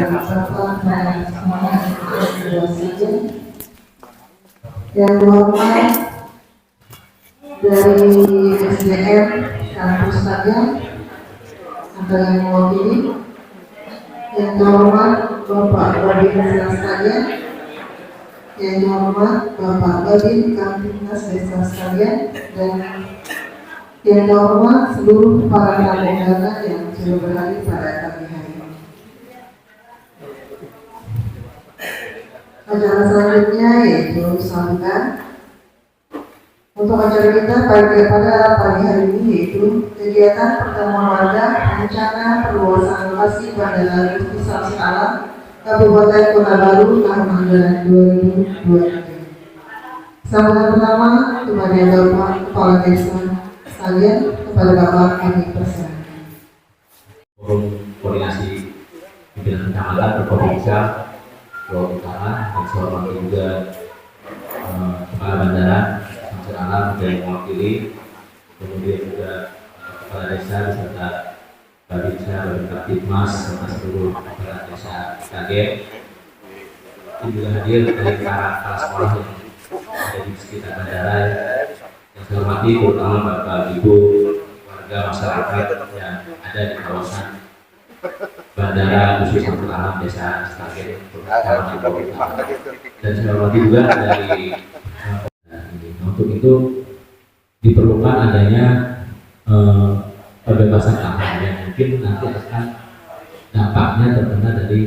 Bapak dan semuanya saja. Yang terhormat dari SDM kampus saya atau yang mewakili, yang terhormat Bapak Babin sekalian, yang terhormat Bapak Babin Kamtibnas Desa sekalian, dan yang terhormat seluruh para tamu undangan yang sudah berhadir pada pagi hari ini. Acara selanjutnya yaitu sambutan. Untuk acara kita pada pagi hari ini yaitu kegiatan pertemuan warga rencana perluasan lokasi Bandara Gusti Samsul Alam Kabupaten Kota Baru tahun anggaran 2023. Sambutan pertama kepada Bapak Kepala Desa sekalian, kepada Bapak kami persilakan. Forum koordinasi pimpinan kecamatan Berkomunikasi Pulau Utara, dan saya hormati juga Kepala Bandara Samsul Alam dan mewakili, kemudian juga Kepala Desa beserta Babinsa, Babin Kamtibmas serta seluruh kepala desa kaget. Ini juga hadir dari kepala sekolah yang ada di sekitar bandara. Yang saya hormati terutama Bapak Ibu warga masyarakat yang ada di kawasan Bandara Gusti Samsul Alam Desa Stagen. Dan saya hormati juga dari untuk itu diperlukan adanya pembebasan lahan yang mungkin nanti akan dampaknya terkena dari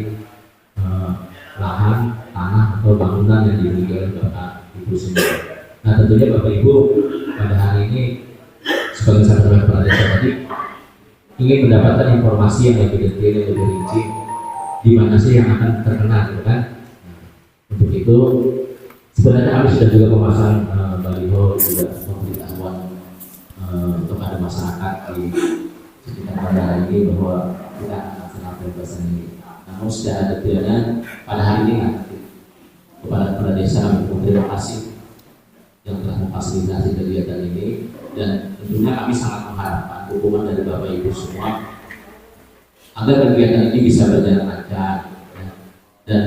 lahan, tanah atau bangunan yang dimiliki oleh Bapak Ibu sendiri. Nah tentunya Bapak Ibu pada hari ini sebagai salah satu kepala desa tadi ingin mendapatkan informasi yang lebih detail, yang lebih rinci di mana sih yang akan terkena, gitu kan? Untuk itu sebenarnya kami sudah juga memasang baliho juga pemberitahuan kepada masyarakat di sekitar bandara ini bahwa kita akan melaksanakan pembebasan ini. Namun sudah ada detailnya pada hari ini nanti kepada kepala desa terima kasih yang telah memfasilitasi kegiatan ini, dan tentunya kami sangat mengharapkan dukungan dari Bapak Ibu semua agar kegiatan ini bisa berjalan lancar, ya. Dan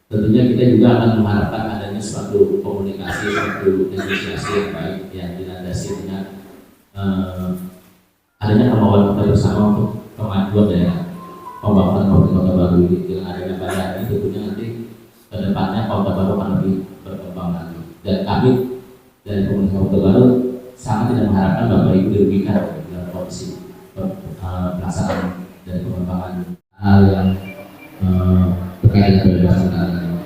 tentunya kita juga akan mengharapkan adanya suatu komunikasi, suatu negosiasi yang baik yang dilandasi dengan adanya kemauan kita bersama untuk kemajuan daerah pembangunan Kabupaten Kota Baru ini. Dengan adanya bandara ini tentunya nanti ke depannya Kota Baru akan lebih berkembang lagi, dan kami dari pemerintah Kota Baru sangat tidak mengharapkan Bapak Ibu dirugikan dalam kondisi pelaksanaan dari pengembangan hal yang terkait dengan pembebasan lahan ini.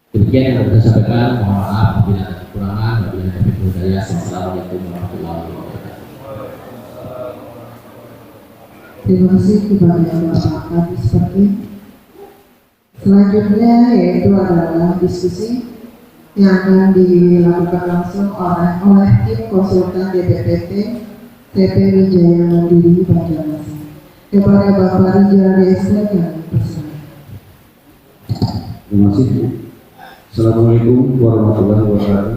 Demikian yang kita sampaikan. Mohon maaf bila ada kekurangan. Wabillahi taufiq wal hidayah. Assalamualaikum warahmatullahi wabarakatuh. Terima kasih kepada Bapak Kabis seperti. Selanjutnya yaitu adalah diskusi yang akan dilakukan langsung oleh tim konsultan DPPT TP Wijaya Mandiri Banjarmasin. Kepada Bapak Rijal Desa yang bersama. Terima kasih. Assalamualaikum warahmatullahi wabarakatuh.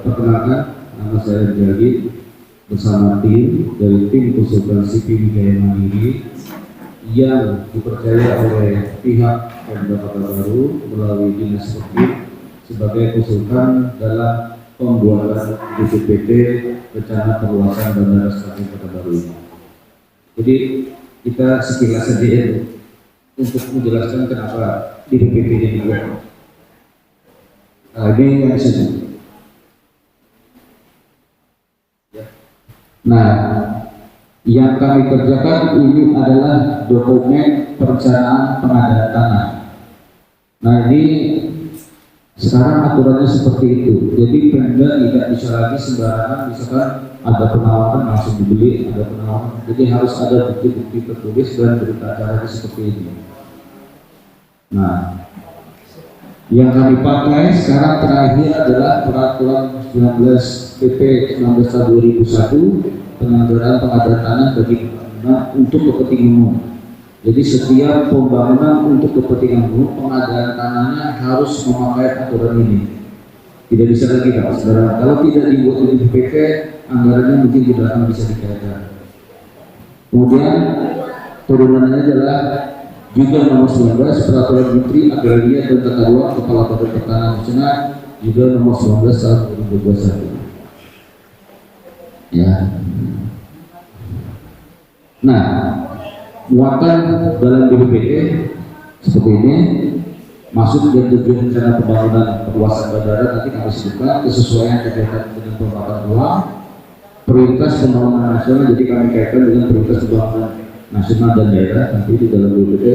Perkenalkan, nama saya Rijal bersama tim dari tim konsultasi Wijaya Mandiri yang dipercaya oleh pihak Pemda Kota Baru melalui Dinas Pertanian sebagai konsultan dalam pembuatan DPPT rencana perluasan Bandara Stagen Kota Baru ini. Jadi kita sekilas saja untuk menjelaskan kenapa DPPT ini dibuat. Ini yang disini. Nah, yang kami kerjakan ini adalah dokumen perencanaan pengadaan tanah. Nah, ini sekarang aturannya seperti itu. Jadi Pemda tidak bisa lagi sembarangan, misalkan ada penawaran langsung dibeli, ada penawaran. Jadi harus ada bukti-bukti tertulis dan berita acaranya seperti ini. Nah, yang kami pakai sekarang terakhir adalah peraturan 19 PP 19 tahun 2001 penganggaran pengadaan tanah bagi untuk kepentingan umum. Jadi setiap pembangunan untuk kepentingan umum, pengadaan tanahnya harus memakai aturan ini. Tidak bisa lagi Pak Saudara. Kalau tidak dibuat di DPP, anggarannya mungkin tidak akan bisa dikaitkan. Kemudian turunannya adalah juga nomor 19 Peraturan Menteri Agraria dan Tata Ruang Kepala Badan Pertanahan Nasional juga nomor 19 tahun 2021. Ya. Nah, muatan dalam BPPT seperti ini, masuk dan tujuan rencana pembangunan perluasan bandara nanti kami sebutkan kesesuaian kegiatan dengan pemetaan ruang, prioritas pembangunan nasional, jadi kami kaitkan dengan prioritas pembangunan nasional dan daerah nanti di dalam BPPT.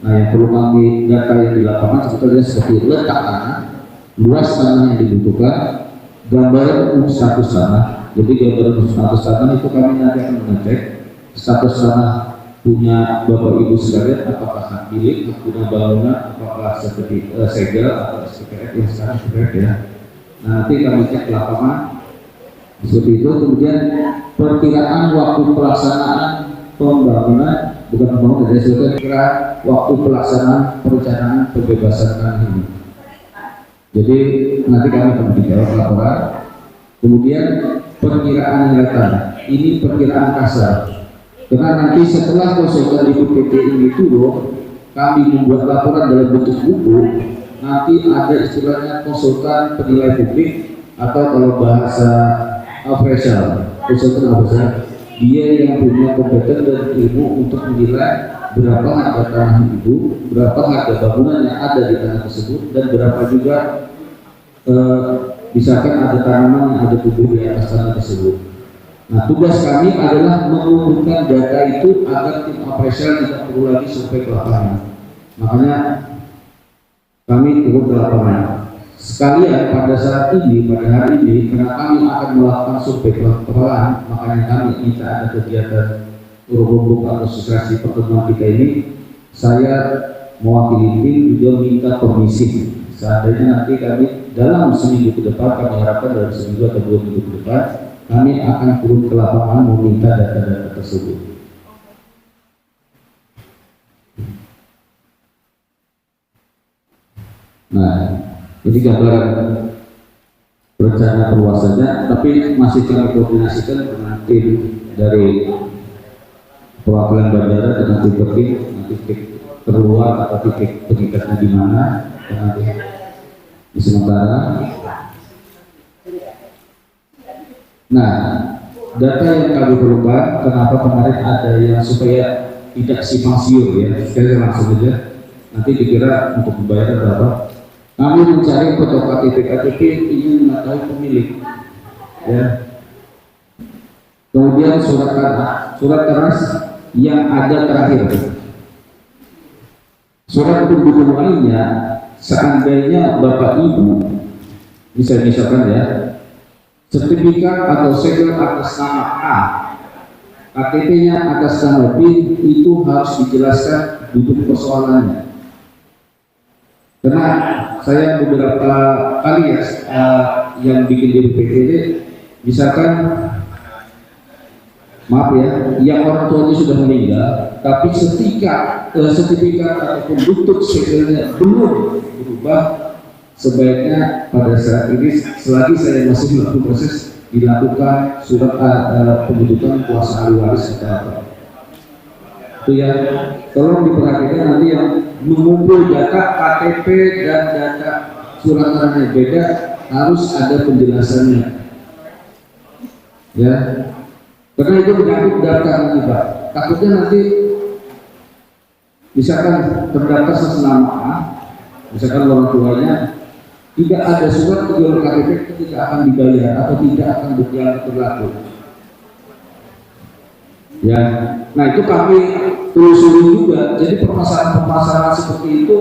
Nah, yang perlu kami data yang di lapangan sebetulnya seperti letak tanah, luas tanah yang dibutuhkan, gambaran status tanah. Jadi gambaran status tanah itu kami nanti akan mengecek status tanah punya Bapak Ibu sekalian, apakah hak milik, hak guna bangunan, apakah seperti segel atau SPPF yang sekarang SPPF ya. Nah, nanti kami cek lapangan seperti itu. Kemudian perkiraan waktu pelaksanaan pembangunan, bukan pembangunan, jadi sebetulnya kira waktu pelaksanaan perencanaan pembebasan tanah ini. Jadi nanti kami akan dijawab laporan. Kemudian perkiraan nilai tanah, ini perkiraan kasar. Karena nanti setelah konsultan di BPPT ini turun, kami membuat laporan dalam bentuk buku. Nanti ada istilahnya konsultan penilai publik atau kalau bahasa appraisal, konsultan appraisal, dia yang punya kompeten dan ilmu untuk menilai berapa harga tanah itu, berapa harga bangunan yang ada di tanah tersebut, dan berapa juga misalkan ada tanaman yang ada tumbuh di atas tanah tersebut. Nah, tugas kami adalah mengumpulkan data itu agar tim appraisal tidak perlu lagi survei ke lapangan. Makanya kami turun ke lapangan. Sekalian pada saat ini, pada hari ini, karena kami akan melakukan survei ke lapangan, makanya kami minta ada kegiatan urung atau asosiasi pertemuan kita ini. Saya mewakili tim juga minta permisi. Seandainya nanti kami dalam seminggu ke depan, kami harapkan dalam seminggu atau 2 minggu ke depan, kami akan turun ke lapangan meminta data-data tersebut. Nah, ini gambaran rencana perluasannya, tapi masih kami koordinasikan dengan tim dari perwakilan bandara dengan tim pergi, nanti titik keluar atau titik pengikatnya di mana, nanti di sementara. Nah, data yang kami perlukan, kenapa kemarin ada yang supaya tidak simpang siur ya, sekali langsung aja, nanti dikira untuk membayar berapa. Kami mencari foto KTP ingin mengetahui pemilik, ya. Kemudian surat keras yang ada terakhir. Surat pendukung lainnya, seandainya Bapak Ibu, misalkan ya, sertifikat atau segel atas nama A, KTP-nya atas nama B, itu harus dijelaskan duduk persoalannya. Karena saya beberapa kali ya yang bikin DPPT ini, misalkan maaf ya, yang orang tuanya sudah meninggal, tapi sertifikat ataupun bentuk segelnya belum berubah. Sebaiknya pada saat ini selagi saya masih melakukan proses dilakukan surat pendudukan kuasa ahli waris atau apa. Itu ya, tolong diperhatikan nanti yang mengumpul data KTP dan data surat tanahnya beda, harus ada penjelasannya. Ya, karena itu menyangkut data nanti Pak. Takutnya nanti misalkan terdaftar atas nama A, misalkan orang tuanya tidak ada surat penjualan KTP, itu tidak akan dibayar atau tidak akan berlaku. Ya, nah itu kami telusuri juga. Jadi permasalahan seperti itu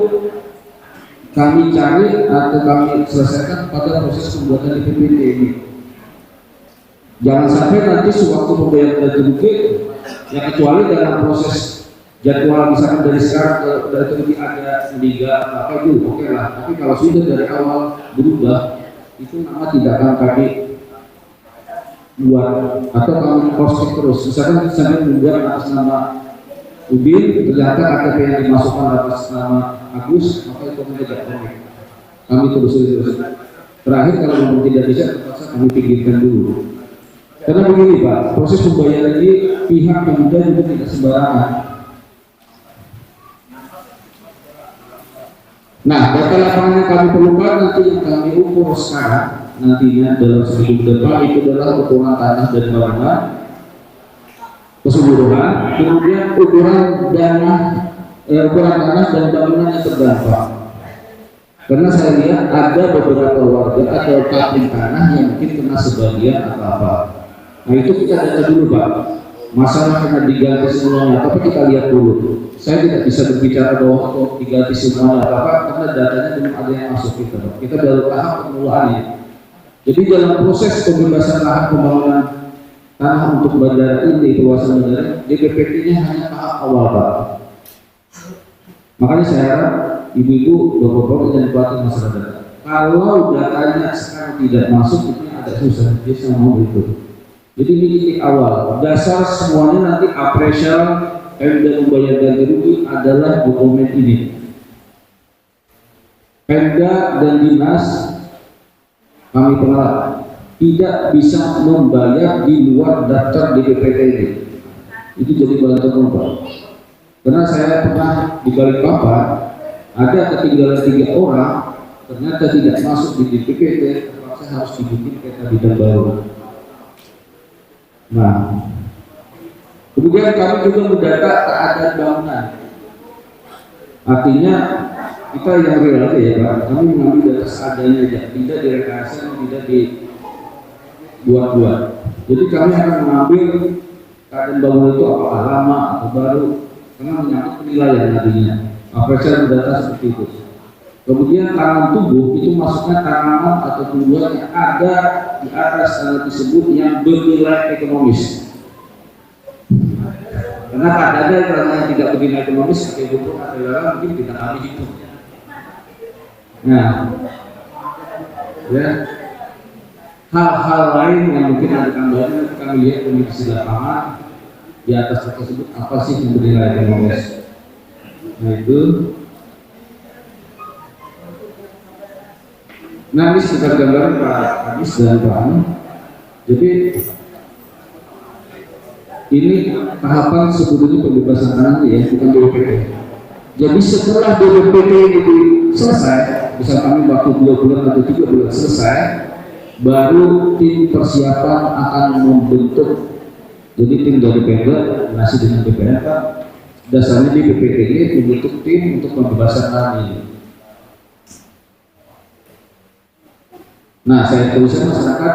kami cari atau kami selesaikan pada proses pembuatan DPPT ini. Jangan sampai nanti sewaktu pembayaran ganti rugi, ya kecuali dalam proses jadwal misalkan dari sekarang dari rugi ada meninggal apa itu oke lah. Tapi kalau sudah dari awal berubah, itu nama tidak akan kami buat atau kami cross terus. Misalkan sampai membuat atas nama Udin, ternyata KTP yang dimasukkan atas nama Agus, maka itu tidak komik. Kami terus. Terakhir kalau memang tidak bisa, terpaksa kami pinggirkan dulu. Karena begini Pak, proses pembayaran ini pihak Pemda juga tidak sembarangan. Nah, data lapangan yang kami perlukan nanti yang kami ukur sekarang nantinya dalam seminggu depan itu adalah ukuran tanah dan bangunan keseluruhan, kemudian ukuran tanah dan bangunan yang terdampak. Karena saya lihat ada beberapa warga atau kampung tanah yang mungkin kena sebagian atau apa. Nah itu kita data dulu Pak. Masalah kena diganti semuanya, tapi kita lihat dulu. Saya tidak bisa berbicara bahwa untuk diganti semuanya apa karena datanya belum ada yang masuk kita. Kita baru tahap pengelolaannya. Jadi dalam proses pembebasan lahan pembangunan tanah untuk bandara ini, kawasan bandara, DPPT-nya hanya tahap awal Pak. Makanya saya harap ibu-ibu, bapak-bapak dan pelatih masyarakat, kalau datanya sekarang tidak masuk itu agak susah, dia sama mau itu. Jadi ini titik awal. Dasar semuanya nanti appraisal Pemda membayar ganti rugi adalah dokumen ini. Pemda dan dinas kami pengelola tidak bisa membayar di luar daftar DPPT ini. Itu jadi bahan terbuka. Karena saya pernah di Balikpapan ada ketinggalan 3 orang ternyata tidak masuk di DPPT, terpaksa harus dibikin peta bidang baru. Nah, kemudian kami juga mendata keadaan bangunan. Artinya kita yang real aja ya Pak, kami mengambil data seadanya aja, tidak direkayasa, tidak dibuat-buat. Jadi kami akan mengambil keadaan bangunan itu apakah lama atau baru, karena menyangkut penilaian nantinya. Appraisal data seperti itu. Kemudian tanaman tumbuh itu maksudnya tanaman atau tumbuhan yang ada di atas tanah tersebut yang bernilai ekonomis. Karena ada tanah yang tidak bernilai ekonomis seperti buku atau mungkin kita kami hitung. Nah, ya hal-hal lain yang mungkin ada tambahan kami lihat kondisi lapangan di atas tersebut apa sih yang bernilai ekonomis. Nah itu. Nah ini sekitar gambaran Pak Agus dan Pak Anu. Jadi ini tahapan sebetulnya pembebasan tanah ya, bukan DPPT. Jadi setelah DPPT itu selesai, bisa kami waktu 2 bulan atau 3 bulan selesai, baru tim persiapan akan membentuk. Jadi tim dari Pemda masih dengan DPR, dasarnya di DPPT ini membentuk tim untuk pembebasan tanah ini. Nah, saya tuliskan masyarakat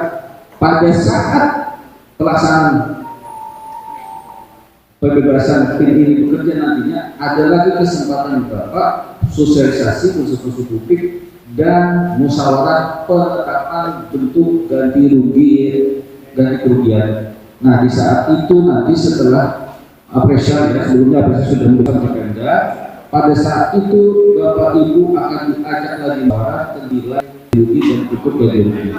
pada saat pelaksanaan pembebasan tim ini bekerja nantinya ada lagi kesempatan Bapak sosialisasi konsultasi publik dan musyawarah penetapan bentuk ganti kerugian. Nah, di saat itu nanti setelah appraisal ya, sebelumnya appraisal sudah memberikan ke Pemda, pada saat itu Bapak Ibu akan diajak lagi musyawarah ternilai rugi dan ikut ganti rugi.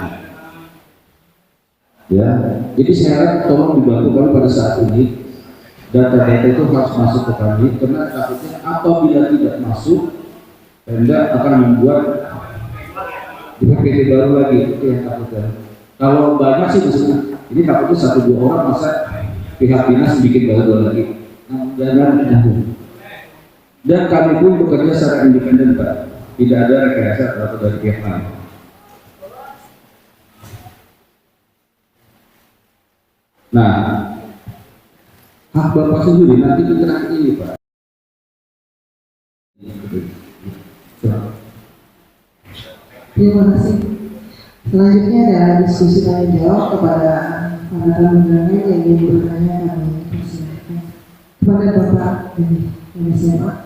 Ya, jadi saya harap tolong dibantu kami pada saat ini data-data itu harus masuk ke kami karena takutnya apabila tidak masuk Pemda akan membuat DPPT baru lagi, itu yang takutnya. Kalau banyak sih maksudnya ini takutnya 1-2 orang masa pihak dinas bikin baru lagi. Jangan nyambung. Dan kami pun bekerja secara independen Pak, tidak ada rekayasa atau dari pihak lain. Nah, hak Bapak sendiri nanti keterangan ini Pak. Terima kasih. Selanjutnya ada diskusi tanya jawab kepada para tamu undangan yang ingin bertanya kami persilakan. Kepada Bapak ini siapa?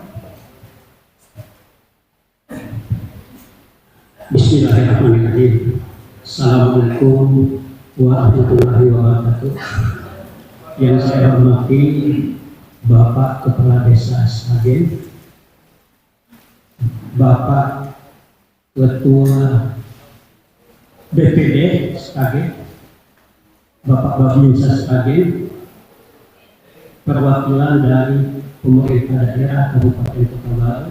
Bismillahirrahmanirrahim. Assalamualaikum warahmatullahi wabarakatuh. Yang saya hormati Bapak Kepala Desa Sragen, Bapak Ketua BPD Sragen, Bapak Babinsa Sragen, perwakilan dari pemerintah daerah Kabupaten Kota Baru,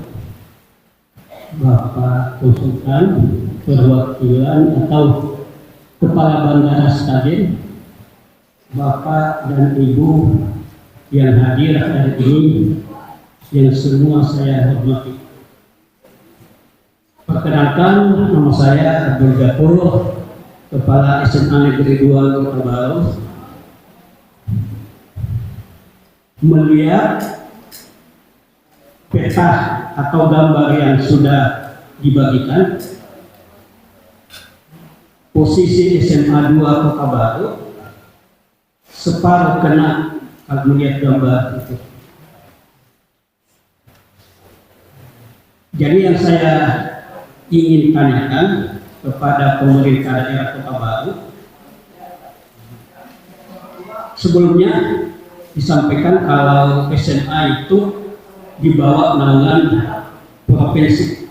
Bapak konsultan, perwakilan atau Kepala Bandara Sragen, Bapak dan Ibu yang hadir hari ini, yang semua saya hormati. Perkenalkan, nama saya Abdul Japur, Kepala SMA Negeri 2 Kota Baru. Melihat peta atau gambar yang sudah dibagikan, posisi SMA 2 Kota Baru separuh kena kalau melihat gambar itu. Jadi yang saya ingin tanyakan kepada pemerintah daerah Kota Baru, sebelumnya disampaikan kalau SMA itu dibawa naungan provinsi.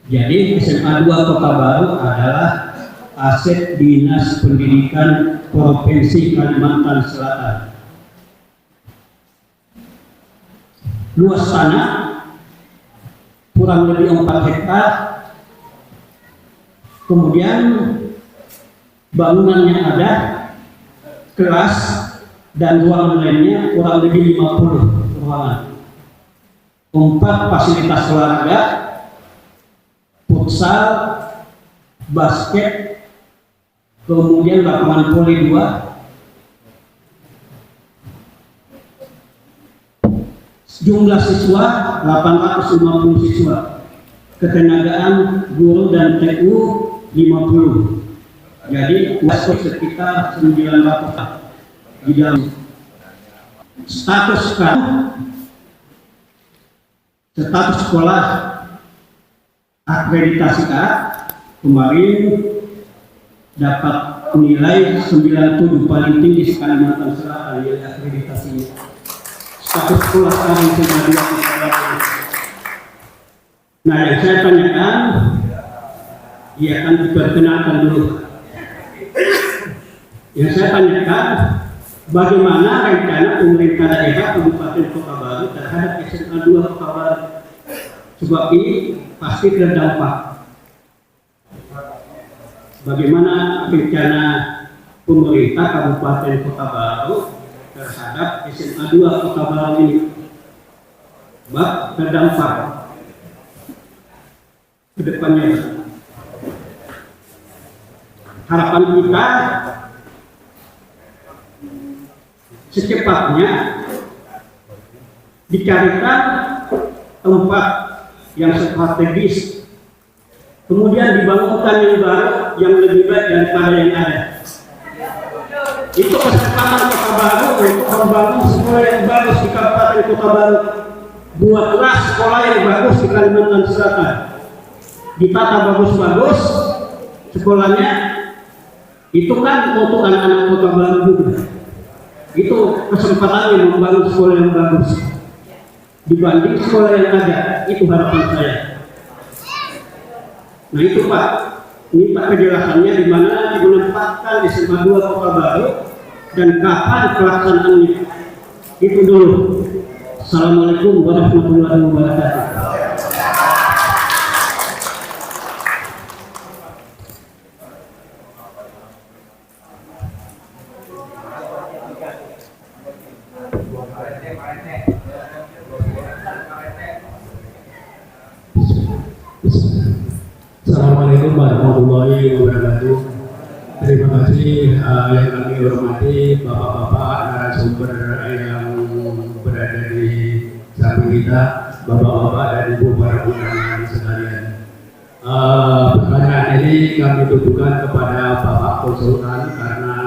Jadi SMA 2 Kota Baru adalah aset Dinas Pendidikan Provinsi Kalimantan Selatan. Luas tanah kurang lebih 4 hektar. Kemudian bangunan yang ada, kelas dan ruangan lainnya kurang lebih 50 ruangan. 4 fasilitas olahraga, futsal, basket, kemudian lapangan voli 2. Jumlah siswa 850 siswa. Ketenagaan guru dan TU 50. Jadi sekitar 900 di dalam. Status sekolah akreditasi A kemarin dapat nilai 97 paling tinggi Kalimantan Selatan yang akreditasinya. Status sekolah sekarang sudah 2. Nah, yang saya tanyakan, ia akan diperkenalkan dulu. Yang saya tanyakan, bagaimana rencana pemerintah daerah Kabupaten Kota Baru terhadap SMA 2 Kota Baru? Sebab ini pasti terdampak. Bagaimana rencana pemerintah Kabupaten Kota Baru terhadap SMA 2 Kota Baru ini? Sebab terdampak ke depannya. Harapan kita secepatnya dicarikan tempat yang strategis, kemudian dibangunkan yang baru yang lebih baik daripada yang ada. Itu kesempatan Kota Baru untuk membangun sekolah yang bagus di Kabupaten Kota Baru. Buatlah sekolah yang bagus di Kalimantan Selatan. Ditata bagus-bagus sekolahnya. Itu kan untuk anak-anak Kota Baru juga. Itu kesempatannya membangun sekolah yang bagus dibanding sekolah yang ada. Itu harapan saya. Nah itu Pak, ini Pak penjelasannya di mana menempatkan SMA 2 Kota Baru dan kapan pelaksanaannya. Itu dulu. Assalamualaikum warahmatullahi wabarakatuh. Assalamualaikum warahmatullahi wabarakatuh. Terima kasih yang kami hormati bapak-bapak narasumber yang berada di samping kita, bapak-bapak dan ibu para undangan sekalian. Pertanyaan ini kami tujukan kepada Bapak Konsultan karena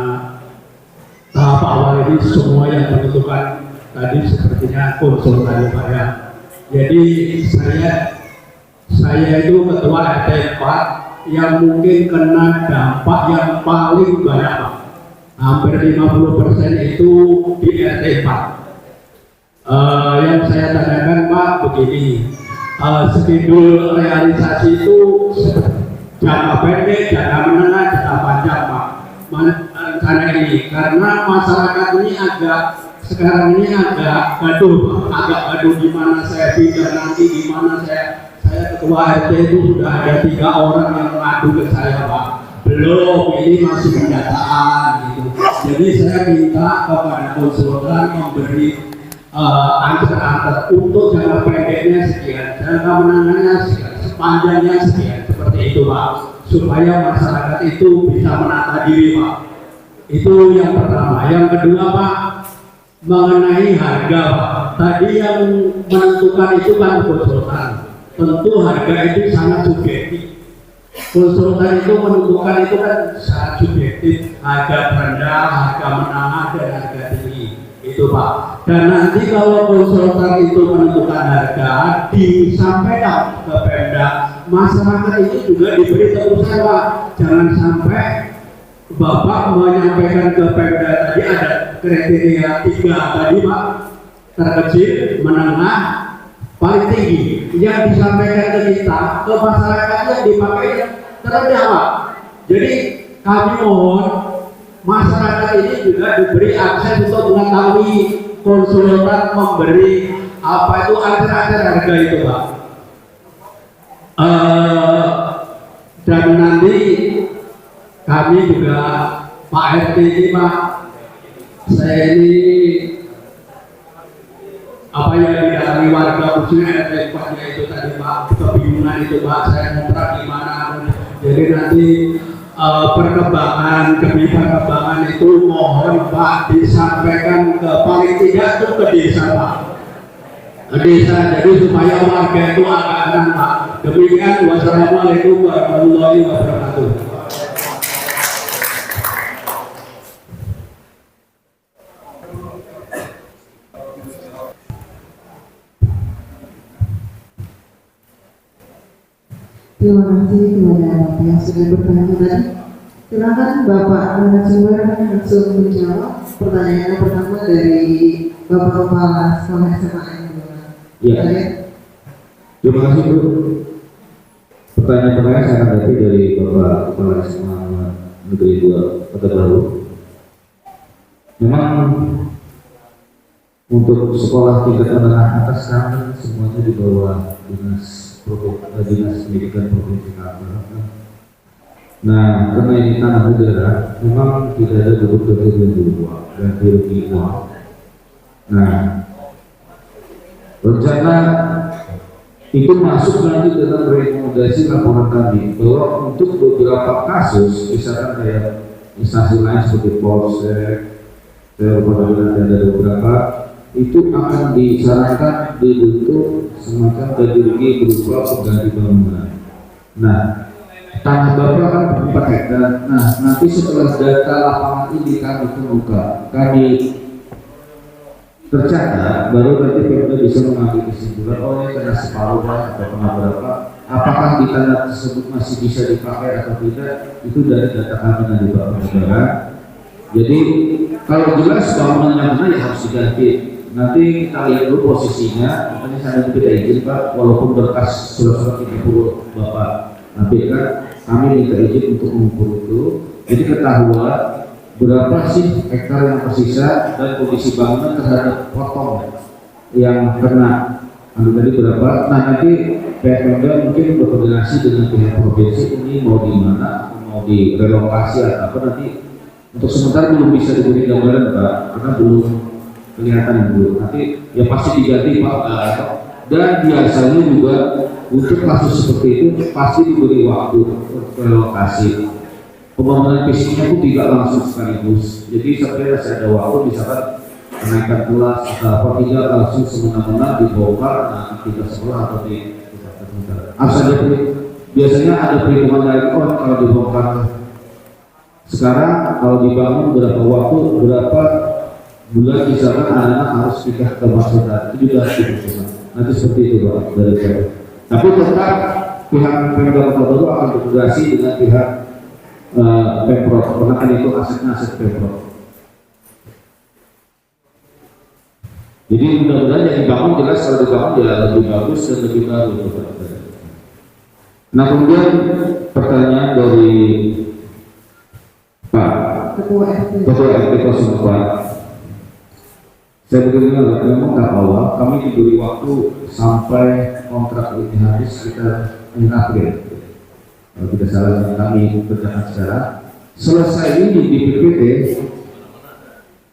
tahap awal ini semua yang menentukan tadi sepertinya konsultan Pak ya. Jadi saya itu ketua RT 4 yang mungkin kena dampak yang paling banyak Pak. Hampir 50% itu di RT 4. Yang saya tanyakan Pak begini, schedule realisasi itu jangka pendek, jangka menengah, jangka panjang Pak. Rencana ini karena masyarakat ini sekarang ini agak gaduh, di mana saya pindah nanti, di mana saya ketua RT itu sudah ada 3 orang yang mengadu ke saya Pak. belum, ini masih pendataan gitu. Jadi saya minta kepada konsultan memberi angka-angka untuk jangka pendeknya sekian, jangka menengahnya sekian, sepanjangnya sekian, seperti itu Pak, supaya masyarakat itu bisa menata diri Pak. Itu yang pertama. Yang kedua Pak, mengenai harga Pak, tadi yang menentukan itu kan konsultan. Tentu harga itu sangat subjektif. Konsultan itu menentukan itu kan sangat subjektif, harga rendah, harga menengah, dan harga tinggi. Itu Pak. Dan nanti kalau konsultan itu menentukan harga, disampaikan ke Pemda, masyarakat itu juga diberi tebusan Pak. Jangan sampai Bapak menyampaikan ke Pemda tadi ada kriteria 3 tadi Pak, terkecil, menengah, paling tinggi. Yang disampaikan ke kita, ke masyarakatnya dipakai terendah Pak. Jadi kami mohon masyarakat ini juga diberi akses untuk mengetahui konsultan memberi apa itu akhir-akhir harga itu Pak. Dan nanti kami juga Pak RT ini Pak, saya ini apa yang dialami warga khususnya RT 4-nya itu tadi Pak, kebingungan itu Pak, saya ngontrak di mana. Jadi nanti perkembangan itu mohon Pak disampaikan ke paling tidak itu ke desa Pak, desa, jadi supaya warga itu agak tenang Pak. Demikian, wassalamualaikum warahmatullahi wabarakatuh. Terima kasih kepada Bapak yang sudah bertanya tadi. Silakan Bapak narasumber langsung menjawab pertanyaan yang pertama dari Bapak Kepala Sekolah SMA Ya. Terima kasih Bu. Pertanyaan pertama saya akan datang dari Bapak Kepala SMA Negeri 2 Kota Baru. Memang untuk sekolah tingkat menengah atas sekarang semuanya di bawah dinas pendidikan provinsi Kaltara. Nah, karena ini tanah negara, memang tidak ada gubernur dan hierarki uang. Nah, rencana itu masuk nanti dalam rekomendasi laporan kami bahwa untuk beberapa kasus, misalkan kayak instansi lain seperti Polsek, Peradilan dan ada beberapa, itu akan disarankan dibentuk semacam ganti rugi berupa pengganti bangunan. Nah, tanah Bapak kan 4 hektar. Nah, nanti setelah data lapangan ini kami terbuka, kami tercatat, baru nanti Pemda bisa mengambil kesimpulan, oh ini kena separuh Pak atau kena berapa, apakah di tanah tersebut masih bisa dipakai atau tidak, itu dari data kami nanti Pak Negara. Jadi kalau jelas bangunannya benar ya harus diganti. Nanti kita lihat dulu posisinya, makanya saya minta izin Pak, walaupun berkas surat-surat 30 Bapak ambilkan, kami minta izin untuk mengukur itu. Jadi ketahuan berapa sih hektar yang tersisa dan kondisi bangunan terhadap potong yang kena ambil tadi berapa. Nah nanti pihak Pemda mungkin berkoordinasi dengan pihak provinsi ini mau di mana, mau direlokasi atau apa, nanti untuk sementara belum bisa diberi gambaran Pak, karena belum kelihatan dulu. Nanti ya pasti diganti Pak. Dan biasanya juga untuk kasus seperti itu pasti diberi waktu untuk relokasi. Pembangunan fisiknya pun tidak langsung sekaligus. Jadi sampai masih ada waktu, misalkan kenaikan kelas atau tidak langsung semena-mena dibongkar, nah tidak sekolah atau di biasanya ada perhitungan dari kalau dibongkar sekarang, kalau dibangun berapa waktu, berapa bulan, misalkan anak-anak harus pindah ke masyarakat, itu juga harus diperlukan. Nanti seperti itu Pak dari saya. Tapi tetap pihak Pemda Kota Baru akan berkoordinasi dengan pihak Pemprov, karena kan itu aset Pemprov. Jadi mudah-mudahan yang dibangun jelas, kalau dibangun ya lebih bagus dan lebih baru. Nah kemudian pertanyaan dari Pak Ketua RT 04. Saya berkata memang tahap awal kami diberi waktu sampai kontrak ini habis sekitar 5 April. kalau tidak salah kami kerjakan sekarang. Selesai ini di PPT,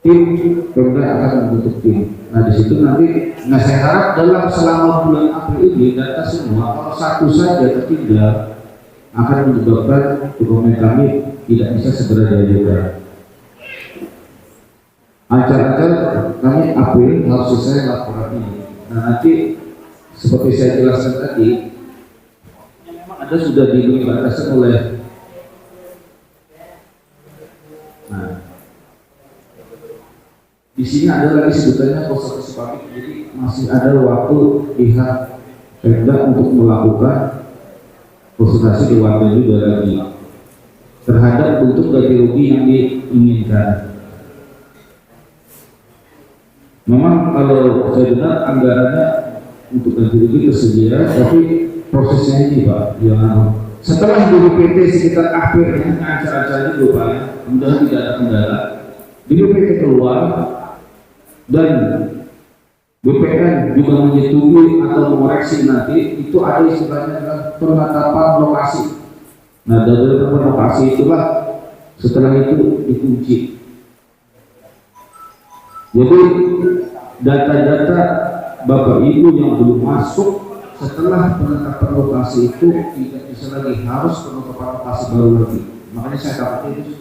tim Pemda akan membentuk tim. Nah di situ nanti, nah saya harap dalam selama bulan April ini data semua, kalau satu saja tertinggal akan menyebabkan dokumen kami tidak bisa segera diajukan. Acar-acar kami April harus selesai laporan ini. Nah nanti seperti saya jelaskan tadi, memang ada sudah dibatasi oleh. Nah, di sini ada lagi sebutannya konsultasi publik, jadi masih ada waktu pihak Pemda untuk melakukan konsultasi ke warga juga lagi terhadap bentuk ganti rugi yang diinginkan. Memang kalau saya dengar anggarannya untuk ganti rugi tersedia, tapi prosesnya ini Pak, yang setelah BPT sekitar akhirnya acara-acara itu Pak, mudah tidak ada kendala, BPT keluar dan BPN juga menyetujui atau mengoreksi nanti itu ada istilahnya adalah penetapan lokasi. Nah dari penetapan lokasi itulah setelah itu dikunci. Jadi data-data Bapak Ibu yang belum masuk setelah penetapan lokasi itu tidak bisa lagi, harus penetapan lokasi baru lagi. Makanya saya takut itu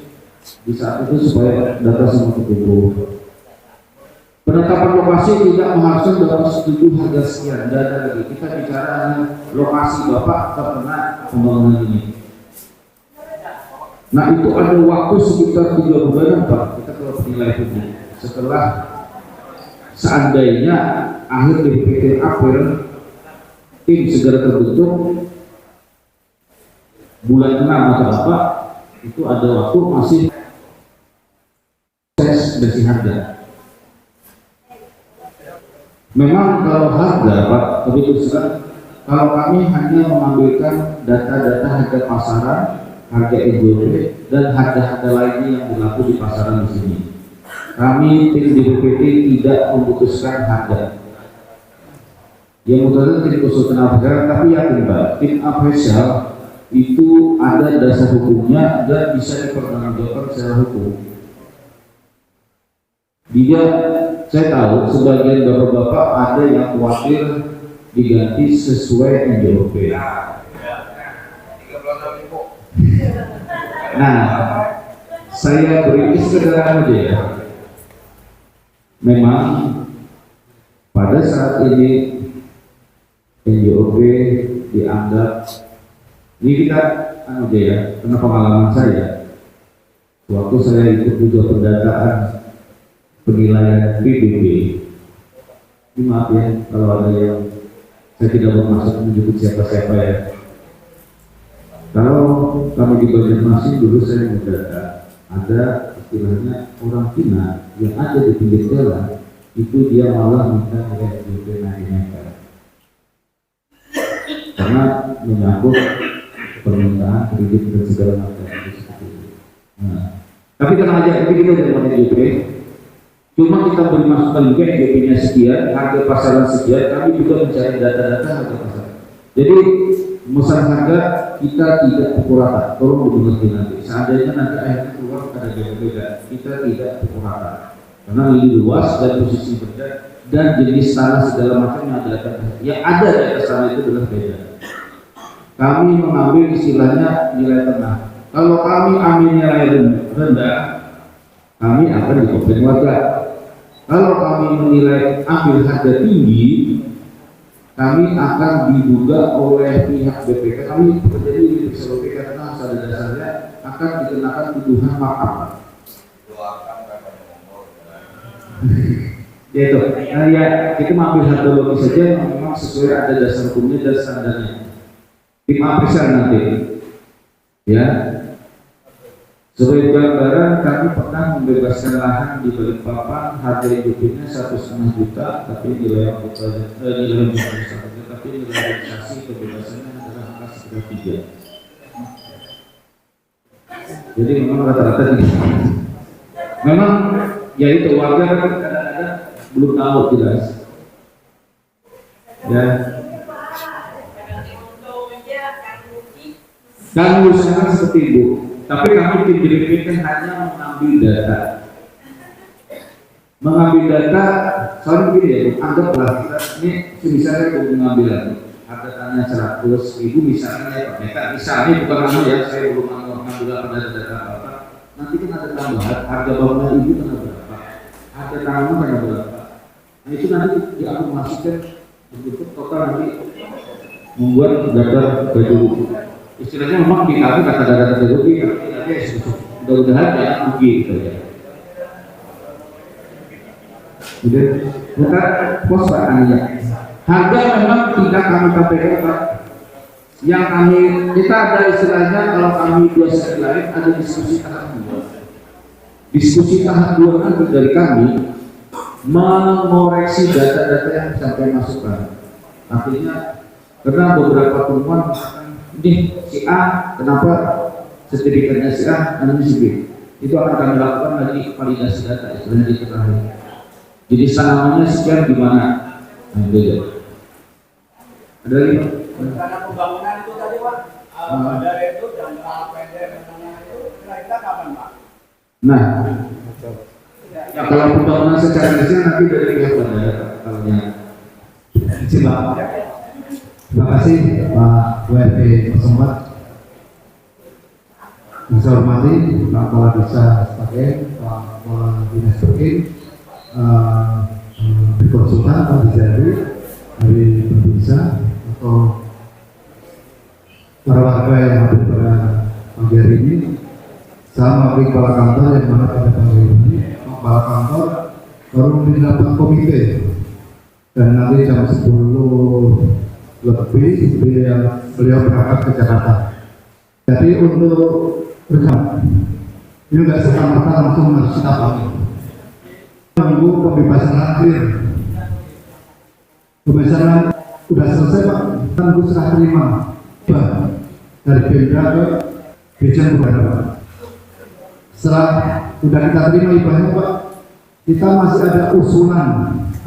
di saat itu supaya data semua terkumpul. Penetapan lokasi tidak mengharuskan dalam setuju harga sekian, data lagi. Kita bicara lokasi Bapak terkena pembangunan ini. Nah itu ada waktu sekitar 3 bulan Pak, kita kalau penilai publik. Setelah seandainya akhir BPT April tim segera terbentuk bulan 6 atau apa, itu ada waktu masih proses bersih harga. Memang kalau harga Pak, tapi terus terang kalau kami hanya mengambilkan data-data harga pasaran, harga EJP dan harga-harga lainnya yang berlaku di pasaran di sini. Kami tim di BPT tidak memutuskan harga. Yang memutuskan tim konsultan harga, tapi yakin Pak, tim appraisal itu ada dasar hukumnya dan bisa dipertanggungjawabkan secara hukum. Dia, saya tahu sebagian bapak-bapak ada yang khawatir diganti sesuai NJOP. Nah, saya beri kesederhanaan aja ya. Memang pada saat ini NJOP dianggap, ini kita aja ya, karena pengalaman saya, waktu saya ikut juga pendataan penilaian PBB, ini maaf ya kalau ada yang saya tidak bermaksud menyebut siapa-siapa ya. Kalau kami di Banjarmasin dulu saya mendata ada istilahnya orang Cina yang ada di pinggir jalan, itu dia malah minta nilai PBB naik-naikkan karena menyangkut permintaan kredit dan segala macam seperti itu. Nah, tapi tenang aja, ini kita tidak pakai JP. Cuma kita beri masukan juga JP-nya sekian, harga pasaran sekian, kami juga mencari data-data harga pasaran. Jadi memesan harga kita tidak pukul rata, tolong dimengerti nanti. Seandainya nanti akhirnya keluar ada beda-beda, kita tidak pukul rata. Karena lebih luas dan posisi beda dan jenis tanah segala macam yang ada di atas tanah itu adalah beda. Kami mengambil istilahnya nilai tengah. Kalau kami ambil nilai rendah, kami akan dikomplain warga. Kalau kami menilai ambil harga tinggi, kami akan diduga oleh pihak BPK. Kami bekerja di BPK karena harus ada dasarnya, akan dikenakan tuduhan makar. Ya itu, nah ya kita mengambil harga logis saja, memang sesuai ada dasar hukumnya dan standarnya. Tim appraisal nanti, ya. Sebagai gambaran, kami pernah membebaskan lahan di Balikpapan, harga hidupnya 1,5 juta, tapi nilai tapi nilai realisasi kebebasannya adalah angka sekitar 3. Jadi memang rata-rata ini. Memang ya itu warga kan kadang-kadang belum tahu jelas. Ya. Kami usahakan seperti itu, tapi kami tim DPP kan hanya mengambil data, soalnya begini ya, anggaplah kita ini misalnya untuk mengambil harga tanah 100.000 misalnya ya Pak Meka, misalnya bukan nama ya, saya belum mengambil data apa, nanti kan ada tambahan harga bangunan ibu tanah berapa, harga tanaman tanah berapa, nah itu nanti diakumulasikan untuk total nanti membuat data baju. Istilahnya memang di kami kata data rugi, tapi mudah-mudahan ya rugi gitu ya. Kemudian bukan pos Pak Ania. Harga memang tidak kami sampaikan Pak. Yang kami kita ada istilahnya kalau kami dua sesi lain ada diskusi tahap 2. Diskusi tahap 2 kan dari kami mengoreksi data-data yang sampai masukkan. Artinya karena beberapa temuan ini si A kenapa sertifikatnya si A dan si B itu akan kami lakukan lagi validasi data istilahnya di terakhir. Jadi sanamanya sekian gimana? Nah, gitu. Ada lagi Pak? Rencana pembangunan itu tadi Pak, bandara itu dan pendek rencananya itu kira-kira kapan Pak? Nah, ya kalau pembangunan secara detail nanti dari pihak bandara kalau yang Pak. Terima kasih Pak WRP 04. Yang saya hormati Pak Kepala Desa Sragen, Pak Kepala Dinas Perkin, berkonsultan Pak Dijari dari Desa atau para warga yang hadir pada pagi hari ini. Saya mewakili kepala kantor yang mana pada pagi ini kepala kantor baru mendapat komite dan nanti jam 10 lebih beliau berangkat ke Jakarta. Jadi untuk rencana ini nggak serta-merta langsung harus kita bangun. Menunggu pembebasan lahan. Pembebasan lahan sudah selesai Pak, tunggu serah terima dari Pemda ke Dirjen Perdagangan. Setelah sudah kita terima ibahnya Pak, kita masih ada usulan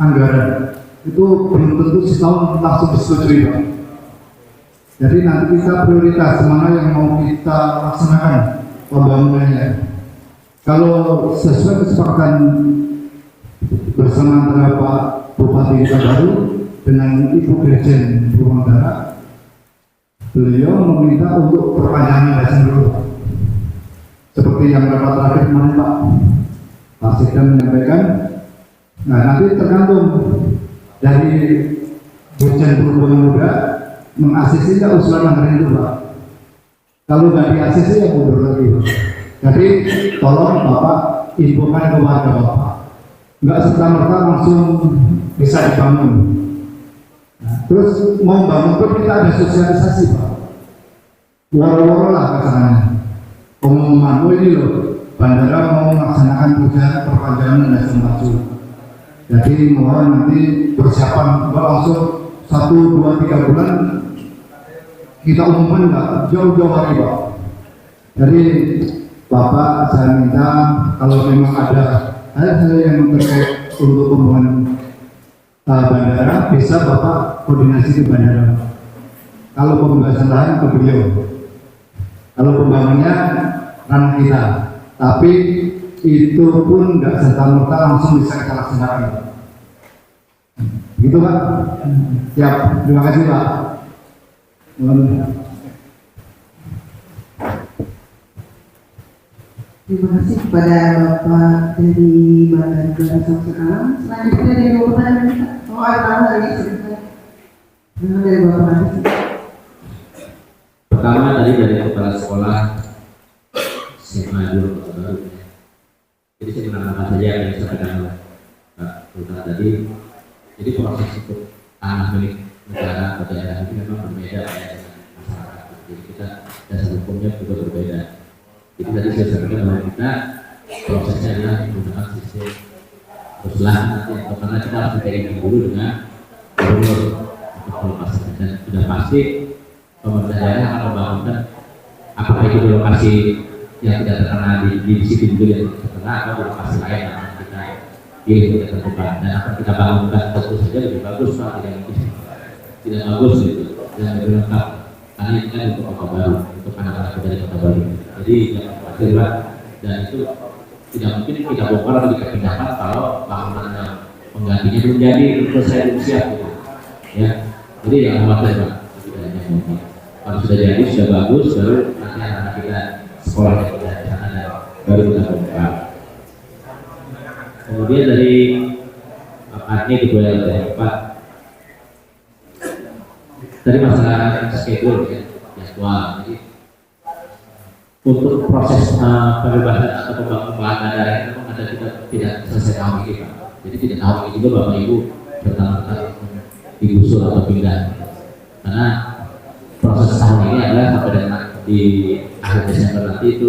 anggaran. Itu belum tentu setahun langsung disetujui Pak. Jadi nanti kita prioritas mana yang mau kita laksanakan pembangunannya. Kalau sesuai kesepakatan bersama antara Pak Bupati kita baru dengan Ibu Dirjen Perhubungan Darat, beliau meminta untuk perpanjangan lisensi dulu. Seperti yang rapat terakhir kemarin Pak Sekda menyampaikan. Nah nanti tergantung dari Dirjen Perhubungan Muda mengasisi usulan anggaran itu Pak. Kalau nggak diasisi ya mundur lagi Pak. Jadi tolong Bapak infokan ke warga Bapak. Nggak serta-merta langsung bisa dibangun. Nah, terus mau bangun pun kita ada sosialisasi Pak. Woro-woro lah kesananya. Pengumuman, ini loh bandara mau melaksanakan proyek perpanjangan dan maju. Jadi mohon nanti persiapan langsung 1, 2, 3 bulan kita umumkan nggak jauh-jauh hari Pak. Jadi Bapak saya minta kalau memang ada hal-hal yang terkait untuk pembangunan bandara bisa Bapak koordinasi ke bandara. Kalau pembebasan lahan ke beliau. Kalau pembangunannya ranah kita, tapi itu pun nggak serta-merta langsung bisa kita laksanakan. Gitu Pak. Siap. Terima kasih Pak. Terima kasih kepada Bapak dari Bandara Samsung Alam. Selanjutnya dari Bapak Tadi. Oh, tahu hari ini dari Bapak Tadi. Pertama tadi dari kepala sekolah SMA 2 Kota Baru. Jadi saya menambahkan saja yang disampaikan oleh Pak Ruta tadi. Jadi proses untuk tanah milik negara atau daerah itu memang berbeda dengan masyarakat. Jadi kita dasar hukumnya juga berbeda. Jadi tadi saya sampaikan bahwa kita prosesnya adalah menggunakan sistem usulan nanti atau karena kita harus mencari dulu dengan gubernur untuk pelepasan dan sudah pasti pemerintah daerah akan membangunkan apakah itu di lokasi yang tidak terkena di situ juga yang terkena atau di lokasi lain yang akan kita pilih untuk terbuka dan akan kita bangunkan tentu saja lebih bagus Pak, tidak bagus gitu dan lebih lengkap. karena ini kan untuk kota baru, untuk anak-anak dari kota baru. Jadi jangan khawatir Pak, dan itu tidak mungkin kita bongkar atau kita pindahkan kalau bangunan penggantinya belum jadi, selesai belum siap gitu. Ya, jadi jangan khawatir Pak, tidak hanya bongkar. Kalau sudah jadi, sudah bagus, baru nanti anak-anak kita sekolah yang sudah di sana dan baru kita bongkar. Kemudian dari ini kedua yang keempat, tadi masalah schedule ya, jadwal. Jadi untuk proses pembebasan atau pembangunan daerah itu memang ada kita tidak selesai tahun ini Pak. Jadi tidak tahun ini juga Bapak Ibu bertahun-tahun digusur atau pindah. Karena proses tahun ini adalah sampai dengan di akhir Desember nanti itu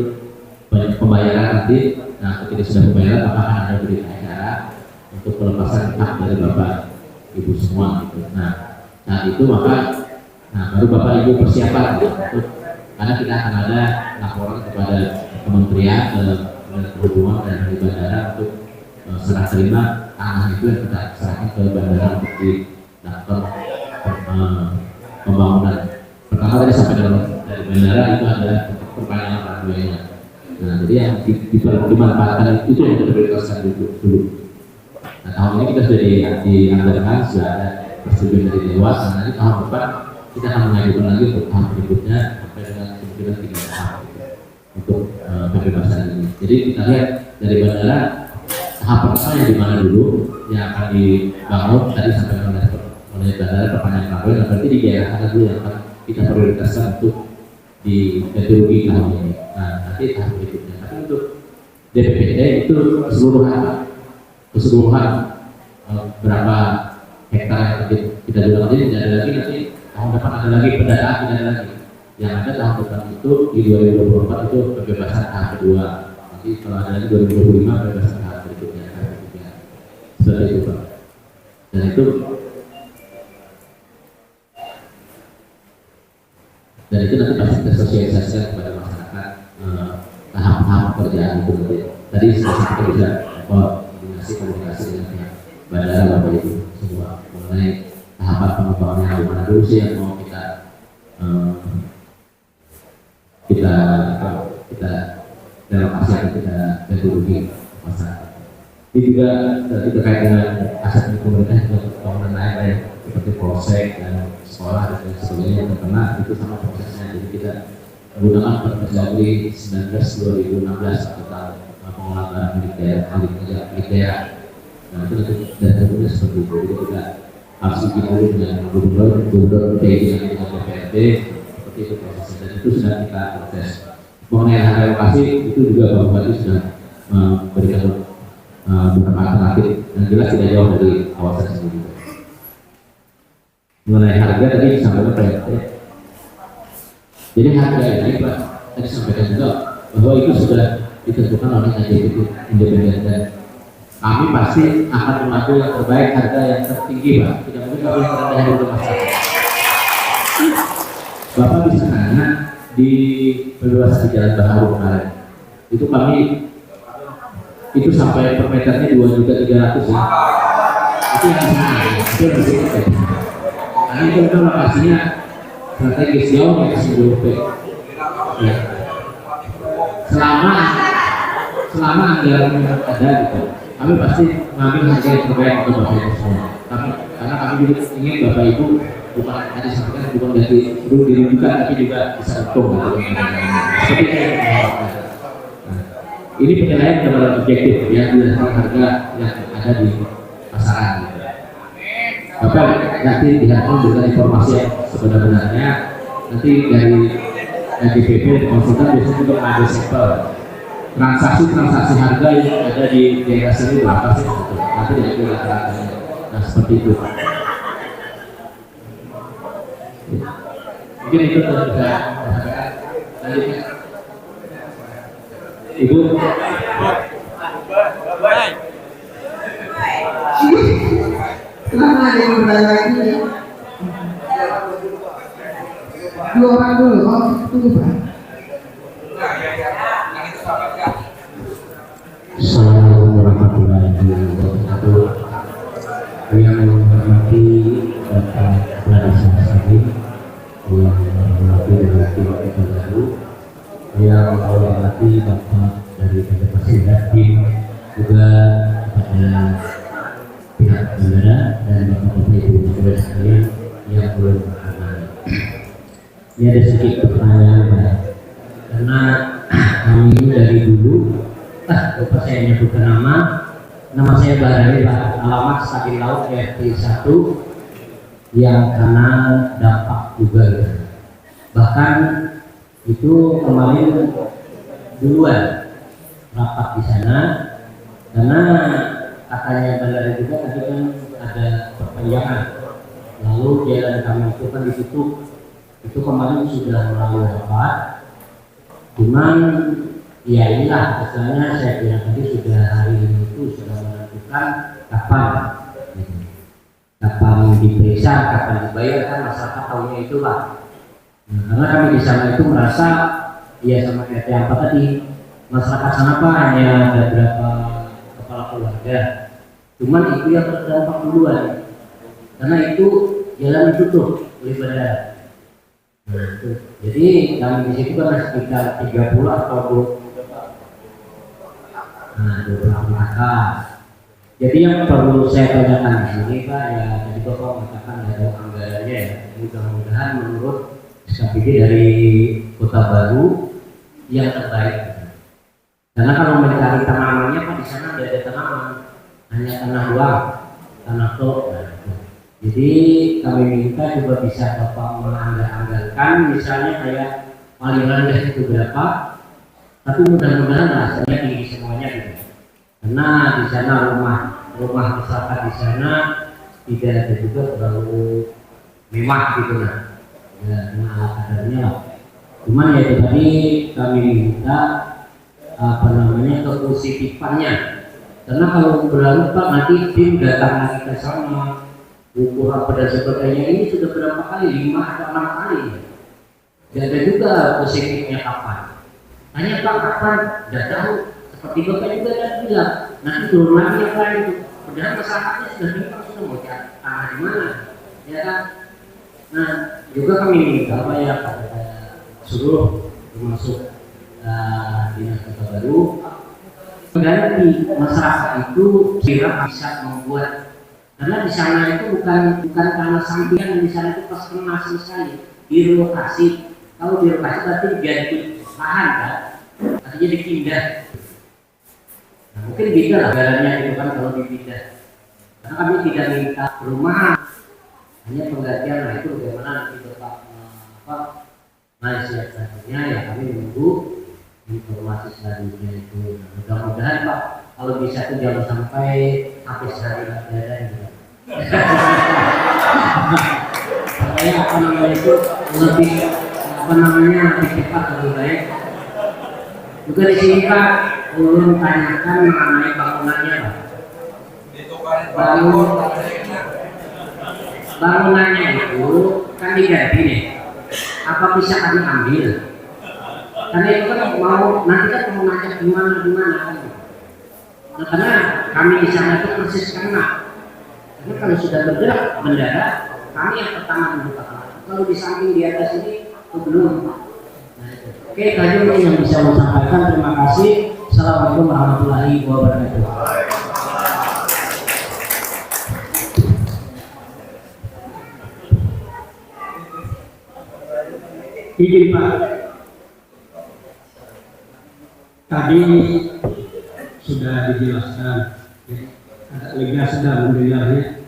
banyak pembayaran nanti. Nah, ketika sudah pembayaran maka akan ada berita acara untuk pelepasan hak dari Bapak Ibu semua gitu. Nah, saat itu maka baru Bapak Ibu persiapan gitu, karena kita akan ada laporan kepada Kementerian Perhubungan dan dari bandara untuk serah terima tanah itu yang kita serahkan ke bandara untuk dilakukan pembangunan. Pertama tadi sampai dari bandara itu ada perpanjangan runway-nya. Nah, jadi yang dimanfaatkan itu yang kita prioritaskan dulu. Nah, tahun ini kita sudah dianggarkan, sudah ada persetujuan dari Dewas. Nah, nanti tahun depan kita akan mengajukan lagi untuk tahap berikutnya sampai dengan kemungkinan 3 tahap untuk pembebasan ini. Jadi kita lihat dari bandara tahap pertama yang di mana dulu yang akan dibangun tadi sampai oleh bandara perpanjangan runway. Nah, berarti di daerah mana dulu yang akan kita prioritaskan untuk di ganti rugi tahun ini. Nah, nanti tahap berikutnya. Tapi untuk DPPD itu keseluruhan berapa hektar yang kita jual ini tidak ada lagi, nanti tahun depan ada lagi pendataan, tidak ada lagi. Yang ada tahun depan itu di 2024 itu pembebasan tahap kedua. Nanti kalau ada lagi 2025 pembebasan tahap berikutnya. Seperti itu Pak. Dan itu nanti pasti kita sosialisasikan kepada masyarakat tahap-tahap pekerjaan itu nanti. Tadi kita bisa komunikasi dengan pihak bandara Bapak Ibu semua mengenai tahapan pengembangan yang mana dulu sih yang mau kita relokasi atau kita ganti rugi masyarakat. Ini juga terkait dengan aset milik pemerintah juga bangunan lain seperti polsek dan sekolah dan sebagainya yang terkena itu sama prosesnya. Jadi kita menggunakan Permendagri 19/2016 tentang pengelolaan barang milik daerah. Nah, itu nanti dan tentunya seperti itu. Jadi kita harus bikin dulu dengan gubernur dengan DPRD seperti itu prosesnya. Dan itu sudah kita proses. Mengenai harga lokasi itu juga Bapak Bupati sudah memberikan beberapa alternatif yang jelas tidak jauh dari kawasan sendiri. Mengenai harga tadi disampaikan PRT. Jadi harga ini Pak tadi sampaikan juga bahwa itu sudah ditentukan oleh NJPT independen dan kami pasti akan mengambil yang terbaik, harga yang tertinggi Pak. Tidak mungkin kalau yang terendah yang masyarakat. Bapak bisa nanya di pembebasan di Jalan Baharu kemarin itu kami itu sampai per meternya 2.300.000 ya. Itu yang sana, itu yang lebih kecil. Karena itu lokasinya strategis jauh dari CDP. Ya. Selama anggaran yang ada gitu, kami pasti mengambil harga yang terbaik untuk Bapak Ibu semua. Karena kami juga ingin Bapak Ibu bukan tadi sampaikan bukan dari dirugikan tapi juga bisa untung gitu. Seperti itu. Ini penilaian benar-benar objektif ya berdasarkan harga yang ada di pasaran. Gitu. Bapak nanti diharapkan memberikan informasi yang sebenarnya nanti dari NJPP konsultan biasanya juga mengambil sampel transaksi harga yang ada di daerah sini berapa sih? Nanti diambil rata-ratanya. Nah seperti itu. Mungkin itu bisa lanjutnya. Ibu. Kenapa ada yang bertanya lagi ya? 2 orang dulu, tunggu Pak. Assalamualaikum warahmatullahi wabarakatuh. Yang menghormati Bapak Clarissa Sari, yang menghormati Baru yang menghormati Bapak dari Bapak Tim, juga kepada pihak bandara dan Bapak-Bapak Ibu saudara sekalian yang belum berkenan. Ini ada sedikit pertanyaan Pak, karena kami ini dari dulu, lupa saya menyebutkan nama saya Barani Pak, alamat Stadion Laut RT 1 yang karena dampak juga ya. Bahkan itu kemarin duluan rapat di sana karena katanya bandara juga tadi kan ada perpanjangan, lalu jalan kami itu kan ditutup, itu kemarin sudah melalui rapat, cuman ya inilah misalnya saya bilang tadi sudah hari ini itu sudah menentukan kapan diperiksa, kapan dibayar, kan masyarakat tahunya itu Pak. Nah, karena kami di sana itu merasa ya sama kayak apa tadi, masyarakat sana Pak hanya ada beberapa kepala keluarga, cuman itu yang terdampak duluan karena itu jalan ditutup oleh bandara. Nah, itu. Jadi kami di situ kan sekitar 30 atau 20 kakak. Jadi yang perlu saya tanyakan di sini Pak, ya tadi Bapak mengatakan ada anggarannya ya. Mudah-mudahan menurut SKPD dari Kota Baru yang terbaik. Karena kalau mencari tanamannya Pak di sana tidak ada tanaman, hanya tanah doang, tanah tok. Jadi kami minta juga bisa Bapak menganggarkan misalnya kayak paling rendah itu berapa, tapi mudah-mudahan hasilnya tinggi semuanya gitu. Karena di sana rumah masyarakat di sana tidak ada juga terlalu mewah gitu nah, ya dengan ala kadarnya lah. Cuman ya itu tadi kami minta kepositifannya, karena kalau berlalu Pak nanti tim datang lagi ke sana, ukur apa dan sebagainya, ini sudah berapa kali, 5 atau 6 kali. Tidak ada juga positifnya kapan. Tanya Pak kapan, tidak tahu. Seperti Bapak juga tadi bilang, nanti turun lagi yang lain itu. Padahal masyarakatnya sudah bilang sudah mau cari tanah di mana, ya kan? Nah, juga kami minta Pak ya pada seluruh termasuk Dinas Kota Baru, ganti masyarakat itu kira bisa membuat, karena di sana itu bukan tanah sampingan, di sana itu pas kena sekali direlokasi. Kalau direlokasi berarti ganti lahan kan, artinya dipindah. Nah, mungkin beda lah jalannya itu kan kalau dipindah. Karena kami tidak minta perumahan, hanya penggantian. Nah itu bagaimana nanti Bapak selanjutnya ya kami menunggu informasi selanjutnya itu. Nah, mudah-mudahan Pak kalau bisa itu jangan sampai habis hari ada gitu. Saya itu lebih lebih cepat lebih baik. Juga di sini Pak belum tanyakan mengenai bangunannya Pak. Bangunannya itu kan diganti nih. Apa bisa kami ambil? Karena itu kan nanti kan mau ngajak gimana kan. Nah, karena kami di sana itu persis kena. Karena kalau sudah bergerak bandara, kami yang pertama membuka. Kalau di samping di atas ini itu belum. Nah, itu. Oke, tadi yang bisa saya sampaikan. Terima kasih. Assalamualaikum warahmatullahi wabarakatuh. Izin Pak, tadi sudah dijelaskan, ya, agak lega sudah mendengarnya.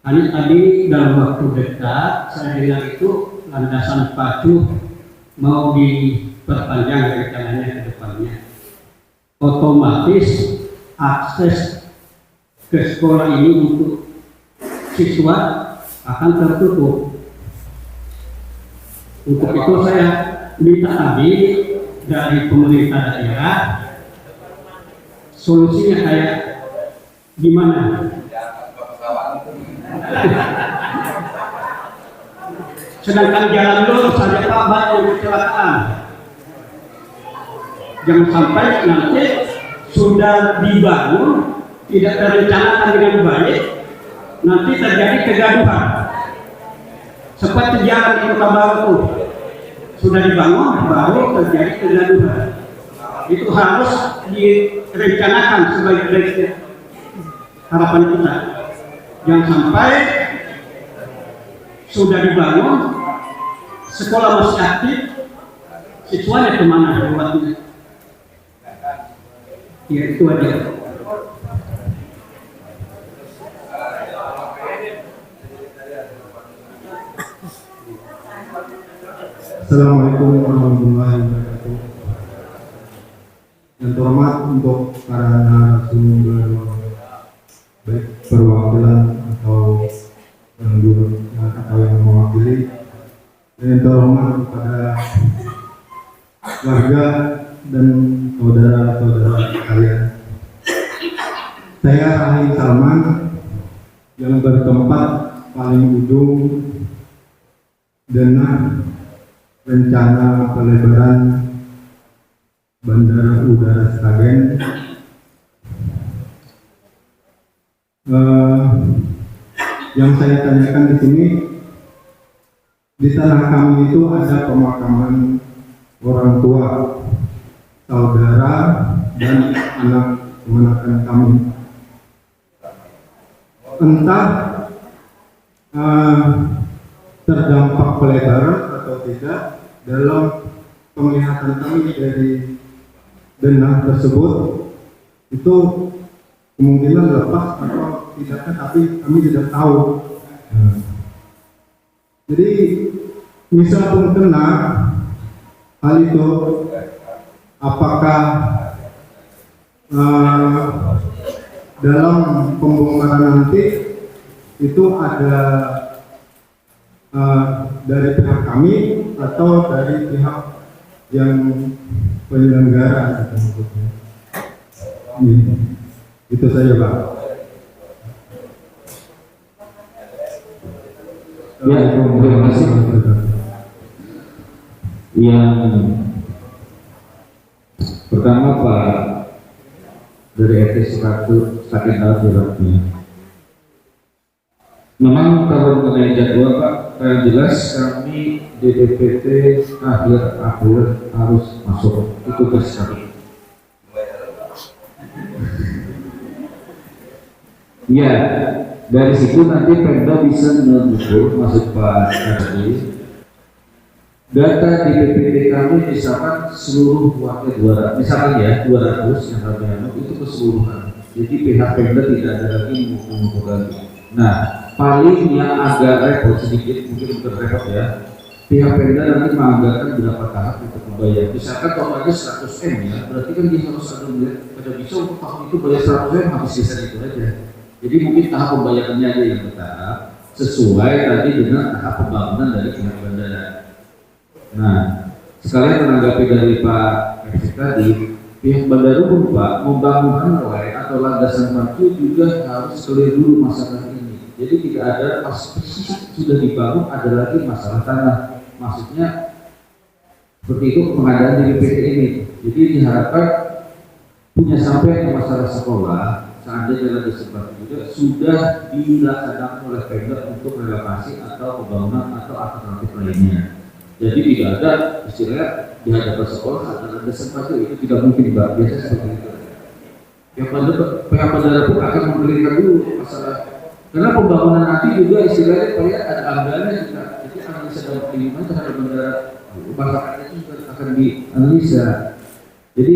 Hanya tadi dalam waktu dekat saya dengar itu landasan pacu mau diperpanjang rencananya ke depannya. Otomatis akses ke sekolah ini untuk siswa akan tertutup. Untuk itu saya minta tadi dari pemerintah daerah solusinya kayak gimana? Sedangkan jalan lurus saja Pak banyak kecelakaan. Jangan sampai nanti sudah dibangun tidak terencanakan dengan baik, nanti terjadi kegaduhan. Seperti jalan di Kota Baru sudah dibangun baru terjadi kegaduhan. Itu harus direncanakan sebaik-baiknya. Harapan kita jangan sampai sudah dibangun, sekolah masih aktif, siswanya kemana buatnya? Ya itu aja. Assalamualaikum warahmatullahi wabarakatuh. Yang terhormat untuk para narasumber, baik perwakilan atau yang mewakili, dan yang terhormat kepada warga dan saudara-saudara sekalian. Saya Rahim Salman yang bertempat paling ujung denah rencana pelebaran Bandara Udara Sragen. Yang saya tanyakan di sini, di tanah kami itu ada pemakaman orang tua, saudara, dan anak keponakan kami. Entah terdampak pelebaran atau tidak, dalam penglihatan kami dari denah tersebut itu kemungkinan lepas atau tidaknya, tapi kami tidak tahu. Jadi misal pun kena hal itu, apakah dalam pembongkaran nanti itu ada dari pihak kami atau dari pihak yang penyelenggara? Itu saja, Pak. Ya, terima kasih. Yang pertama Pak dari RT 100 sakit hati. Memang kalau mengenai jadwal Pak, yang jelas kami DPPT akhir April harus masuk, itu tugas kami. Ya, dari situ nanti Pemda bisa mengukur, maksud Pak tadi, data di DPPT kami misalkan seluruh wakil 200, misalkan ya 200 yang kami itu keseluruhan. Jadi pihak Pemda tidak ada lagi mengukur lagi. Nah, paling yang agak repot sedikit, mungkin bukan repot ya, pihak Pemda nanti menganggarkan berapa tahap untuk membayar. Misalkan totalnya 100 M ya, berarti kan dia harus ada bisa untuk tahun itu bayar 100 M, habis bisa itu aja. Jadi mungkin tahap pembayarannya aja yang bertahap sesuai tadi dengan tahap pembangunan dari pihak bandara. Nah, sekalian menanggapi dari Pak FC tadi, pihak bandara pun Pak membangun runway atau landasan parkir juga harus clear dulu masalah ini. Jadi tidak ada pas sudah dibangun ada lagi masalah tanah. Maksudnya seperti itu pengadaan di BPT ini. Jadi diharapkan punya sampai ke masalah sekolah, seandainya ada seperti juga sudah dilaksanakan oleh Pemda untuk relokasi atau pembangunan atau alternatif lainnya. Jadi tidak ada istilahnya di hadapan sekolah ada seperti itu tidak mungkin Mbak, biasa seperti itu. Pihak bandara pun akan memberikan dulu masalah, karena pembangunan nanti juga istilahnya kayak ada anggarannya juga. Jadi analisa dalam kehidupan terhadap bandara masyarakat itu juga akan dianalisa. Jadi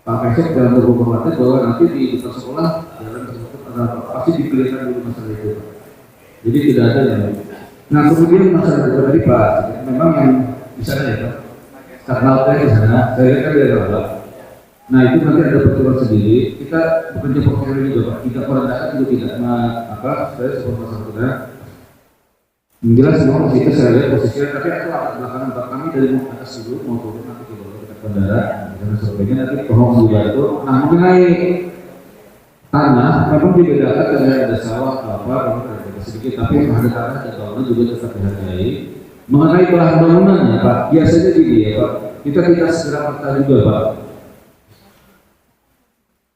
Pak Pesek dalam beberapa khawatir bahwa nanti di depan sekolah jalan tersebut pasti dipilihkan dulu masalah itu. Jadi tidak ada yang lain. Nah kemudian masalah itu tadi Pak, memang yang di sana ya Pak, karena di sana, saya kan dari awal. Nah itu nanti ada peraturan sendiri. Kita bekerja profesional juga Pak, tidak merendahkan juga tidak saya sebuah masalah. Menjelas semua posisi saya lihat posisinya, tapi itu akan belakangan Pak kami dari mau atas dulu mau turun nanti ke bandara dan sebagainya nanti pohon juga itu. Nah mengenai tanah memang dibedakan dengan ada sawah apa ada sedikit, tapi ada tanah dan bangunan juga tetap dihargai. Mengenai bahan bangunannya Pak, biasanya gini ya Pak, kita segera peta juga Pak.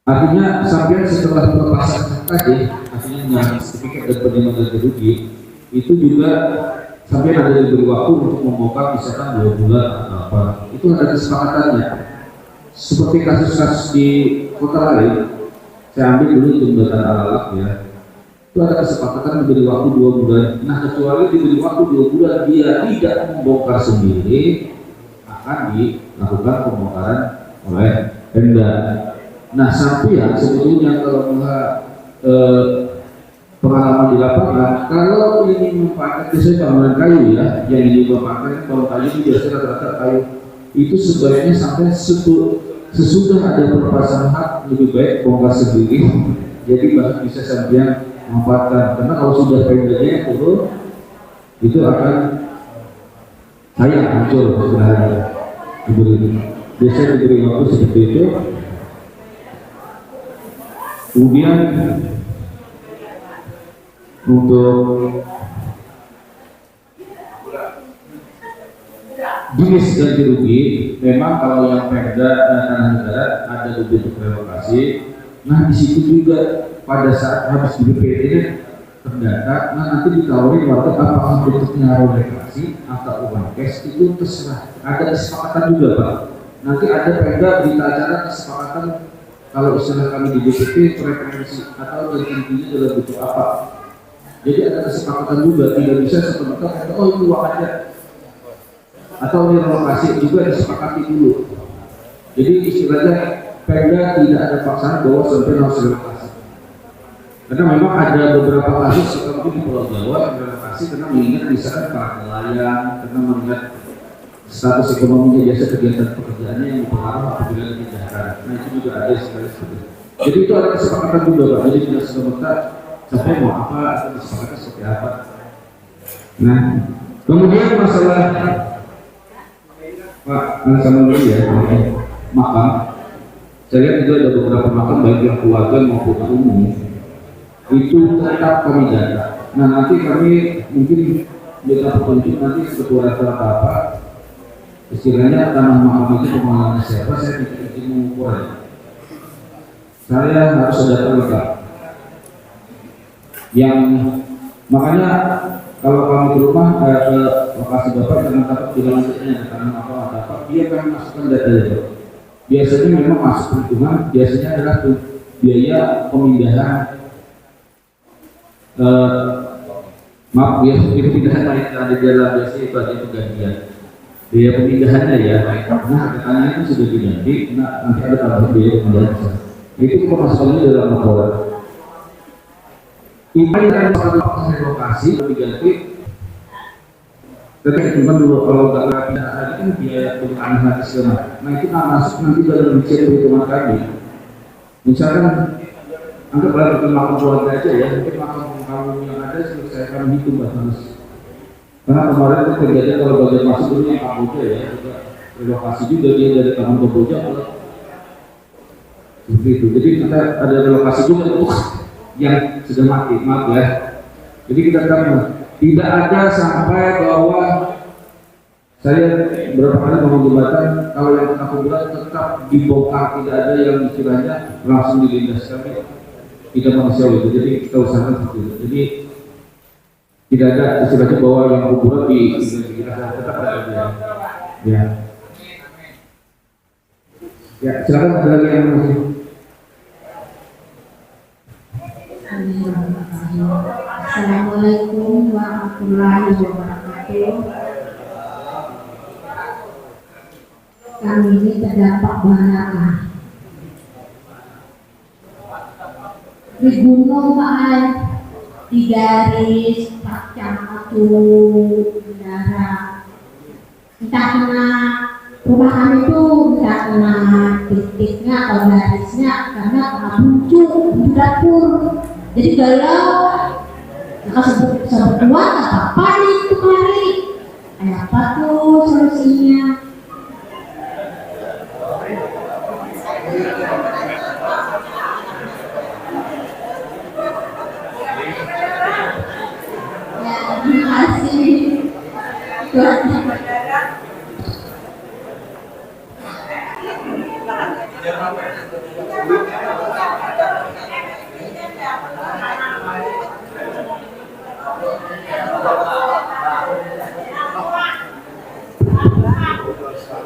Artinya sampai setelah pelepasan tadi, artinya sertifikat dan penerimaan ganti rugi itu juga sampai ada diberi waktu untuk membongkar misalkan 2 bulan atau apa, itu ada kesepakatannya. Seperti kasus-kasus di kota lain, saya ambil dulu jembatan Alalak ya, itu ada kesepakatan diberi waktu 2 bulan. Nah kecuali diberi waktu 2 bulan dia tidak membongkar sendiri, akan dilakukan pembongkaran oleh Pemda. Nah sampai sebetulnya kalau pengalaman di lapangan, kalau ini mempakai biasanya bangunan kayu ya, yang ini memakai bangunan kayu itu biasanya rata-rata kayu itu sebaiknya sampai sesudah ada perpasangan hak lebih baik bongkar sendiri, jadi baru bisa sampai memanfaatkan. Karena kalau sudah pendeknya turun, itu akan sayang hancur sebenarnya. Biasanya diberi waktu seperti itu. Kemudian untuk jenis ganti rugi, memang kalau yang Pemda dan tanah negara ada bentuk relokasi. Nah di situ juga pada saat habis di BPT terdata, nah nanti ditawarin warga apakah bentuknya relokasi atau uang cash, itu terserah. Ada kesepakatan juga Pak. Nanti ada Pemda berita acara kesepakatan kalau istilah kami di BPT preferensi atau ganti ruginya dalam bentuk apa. Jadi ada kesepakatan juga, tidak bisa seperti oh itu uang aja atau relokasi juga disepakati dulu. Jadi istilahnya Pemda tidak ada paksaan bahwa sampai harus relokasi. Karena memang ada beberapa kasus seperti di Pulau Jawa relokasi karena mengingat misalkan para nelayan, karena mengingat status ekonominya biasa kegiatan pekerjaannya yang berpengaruh apabila dipindahkan. Nah itu juga ada sekali seperti itu. Jadi itu ada kesepakatan juga Pak. Jadi tidak serta sampai mau apa atau disepakati seperti apa. Nah kemudian masalah Pak sama dulu ya, makam. Saya lihat juga ada beberapa makam baik yang keluarga maupun umum itu tetap kami data. Nah nanti kami mungkin bisa petunjuk nanti ketua rata apa istilahnya tanah makam itu pengelolaan siapa, saya tidak ingin mengukurnya. Saya harus data lengkap. Yang makanya kalau kami ke rumah ke lokasi bapak jangan takut bilang nantinya karena apa dia akan masukkan data itu. Biasanya memang masuk perhitungan, biasanya adalah biaya pemindahan maaf ya pemindahan ada jalan biasanya itu ada penggantian biaya pemindahannya ya. Nah katanya itu sudah diganti, nah nanti ada tambahan biaya pemindahan. Itu pemasukannya dalam laporan. Ini kan soal relokasi diganti. Tapi cuma dulu kalau nggak pindah tadi kan biaya pendidikan nanti segala. Nah itu nggak masuk nanti dalam rincian perhitungan kami. Misalkan anggaplah makam keluarga aja ya, mungkin makam kamu yang ada saya akan hitung Mas. Karena kemarin itu kejadian kalau bagian masuk dulu yang Kamboja ya, juga relokasi juga dia dari Taman Kamboja seperti itu. Jadi kita ada relokasi juga untuk yang sudah mati, maaf ya. Jadi kita tahu tidak ada sampai bahwa saya berapa kali ngomong jembatan kalau yang kita kuburan tetap dibongkar, tidak ada yang istilahnya langsung dilindas, kami tidak manusiawi. Jadi kita usahakan seperti itu. Jadi tidak ada istilahnya bahwa yang kuburan di kita tetap ada ya. Ya silakan ada lagi yang masih. Assalamualaikum warahmatullahi wabarakatuh. Kami ini terdampak bahaya di gunung Pak, di garis Cangkatu Udara. Entah kena rumah kami itu entah kena titiknya atau garisnya karena kena buncuk dapur. Jadi galau, kalau sebut tua nggak apa-apa nih itu kali. Apa tuh solusinya? Ya, terima kasih.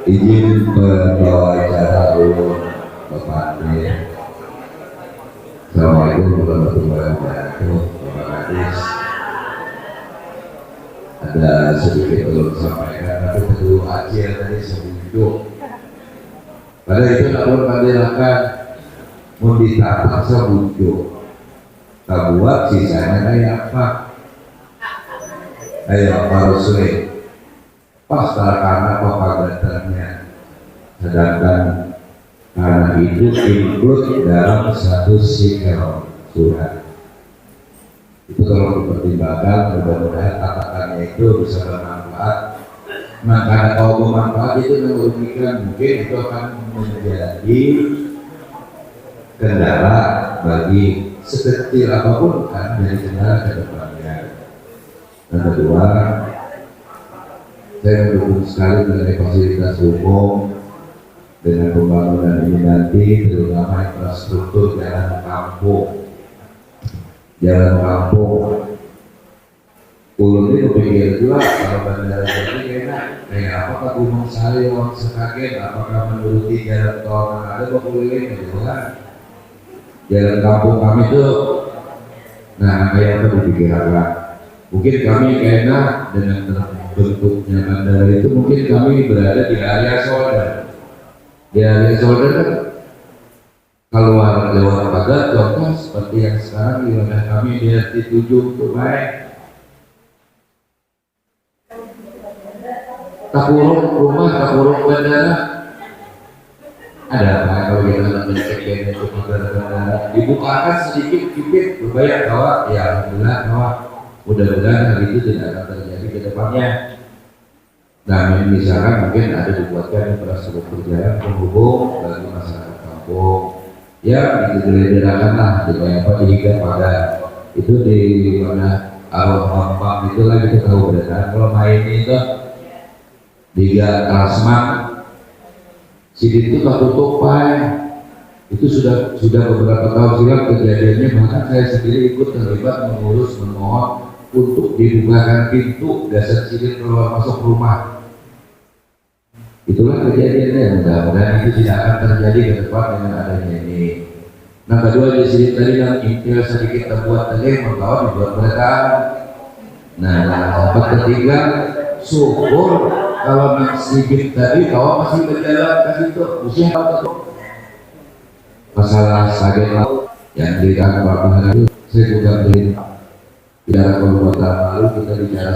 izin membawa acara ulun Bapak Amir. Assalamualaikum warahmatullahi wabarakatuh. Bapak Kadis, ada sedikit ulun sampaikan, tapi tentu Acil tadi setuju. Pada itu tak perlu mendilakan, mau ditapak sebujuk, tak buat sisanya kayak apa? Kayak parusle, pas karena propagandannya, sedangkan karena itu include dalam satu sikel surat. Itu kalau dipertimbangkan, mudah-mudahan katakannya itu bisa bermanfaat. Nah, karena kalau bermanfaat itu merugikan, mungkin itu akan menjadi kendala bagi sekecil apapun kan jadi kendala ke depannya. Yang kedua, saya mendukung sekali mengenai fasilitas umum dengan pembangunan ini nanti, terutama infrastruktur jalan kampung. Ulun ini berpikir juga kalau bandara jadi kayak apakah Gunung Sari orang Sekagen, apakah menuruti jalan tol yang ada berkeliling gitu kan. Jalan kampung kami itu, nah kayak apa dipikirkan. Mungkin kami kayaknya dengan bentuknya bandara itu mungkin kami berada di area shoulder. Di area shoulder kan keluar lewat pagar, contoh seperti yang sekarang di wilayah kami di RT7 itu baik. Kapurung rumah, kapurung bandara. Ada apa kalau kita mencek itu pagar bandara? Dibukakan sedikit kipit, berbayar bahwa ya alhamdulillah bahwa mudah-mudahan hal itu tidak akan terjadi ke depannya. Nah, misalkan mungkin ada dibuatkan infrastruktur jalan penghubung bagi masyarakat kampung. Ya, digeledakan lah, dihiga pada itu di mana Arwah itu lagi kita tahu benar. Kalau main itu Liga Klasman, Sidit itu tak tutup itu sudah beberapa tahun silam kejadiannya, bahkan saya sendiri ikut terlibat mengurus memohon untuk dibukakan pintu dasar Sidit keluar masuk rumah. Itulah kejadiannya, mudah-mudahan itu tidak akan terjadi ke depan dengan adanya ini. Nah, kedua di sini tadi yang intil sedikit terbuat tadi membawa dibuat mereka. Nah, dapat ketiga syukur kalau sedikit tadi bahwa masih berjalan ke situ, usia apa masalah Sragen laut yang dikatakan Bapak hari itu saya juga beri tidak perbuatan lalu kita bicara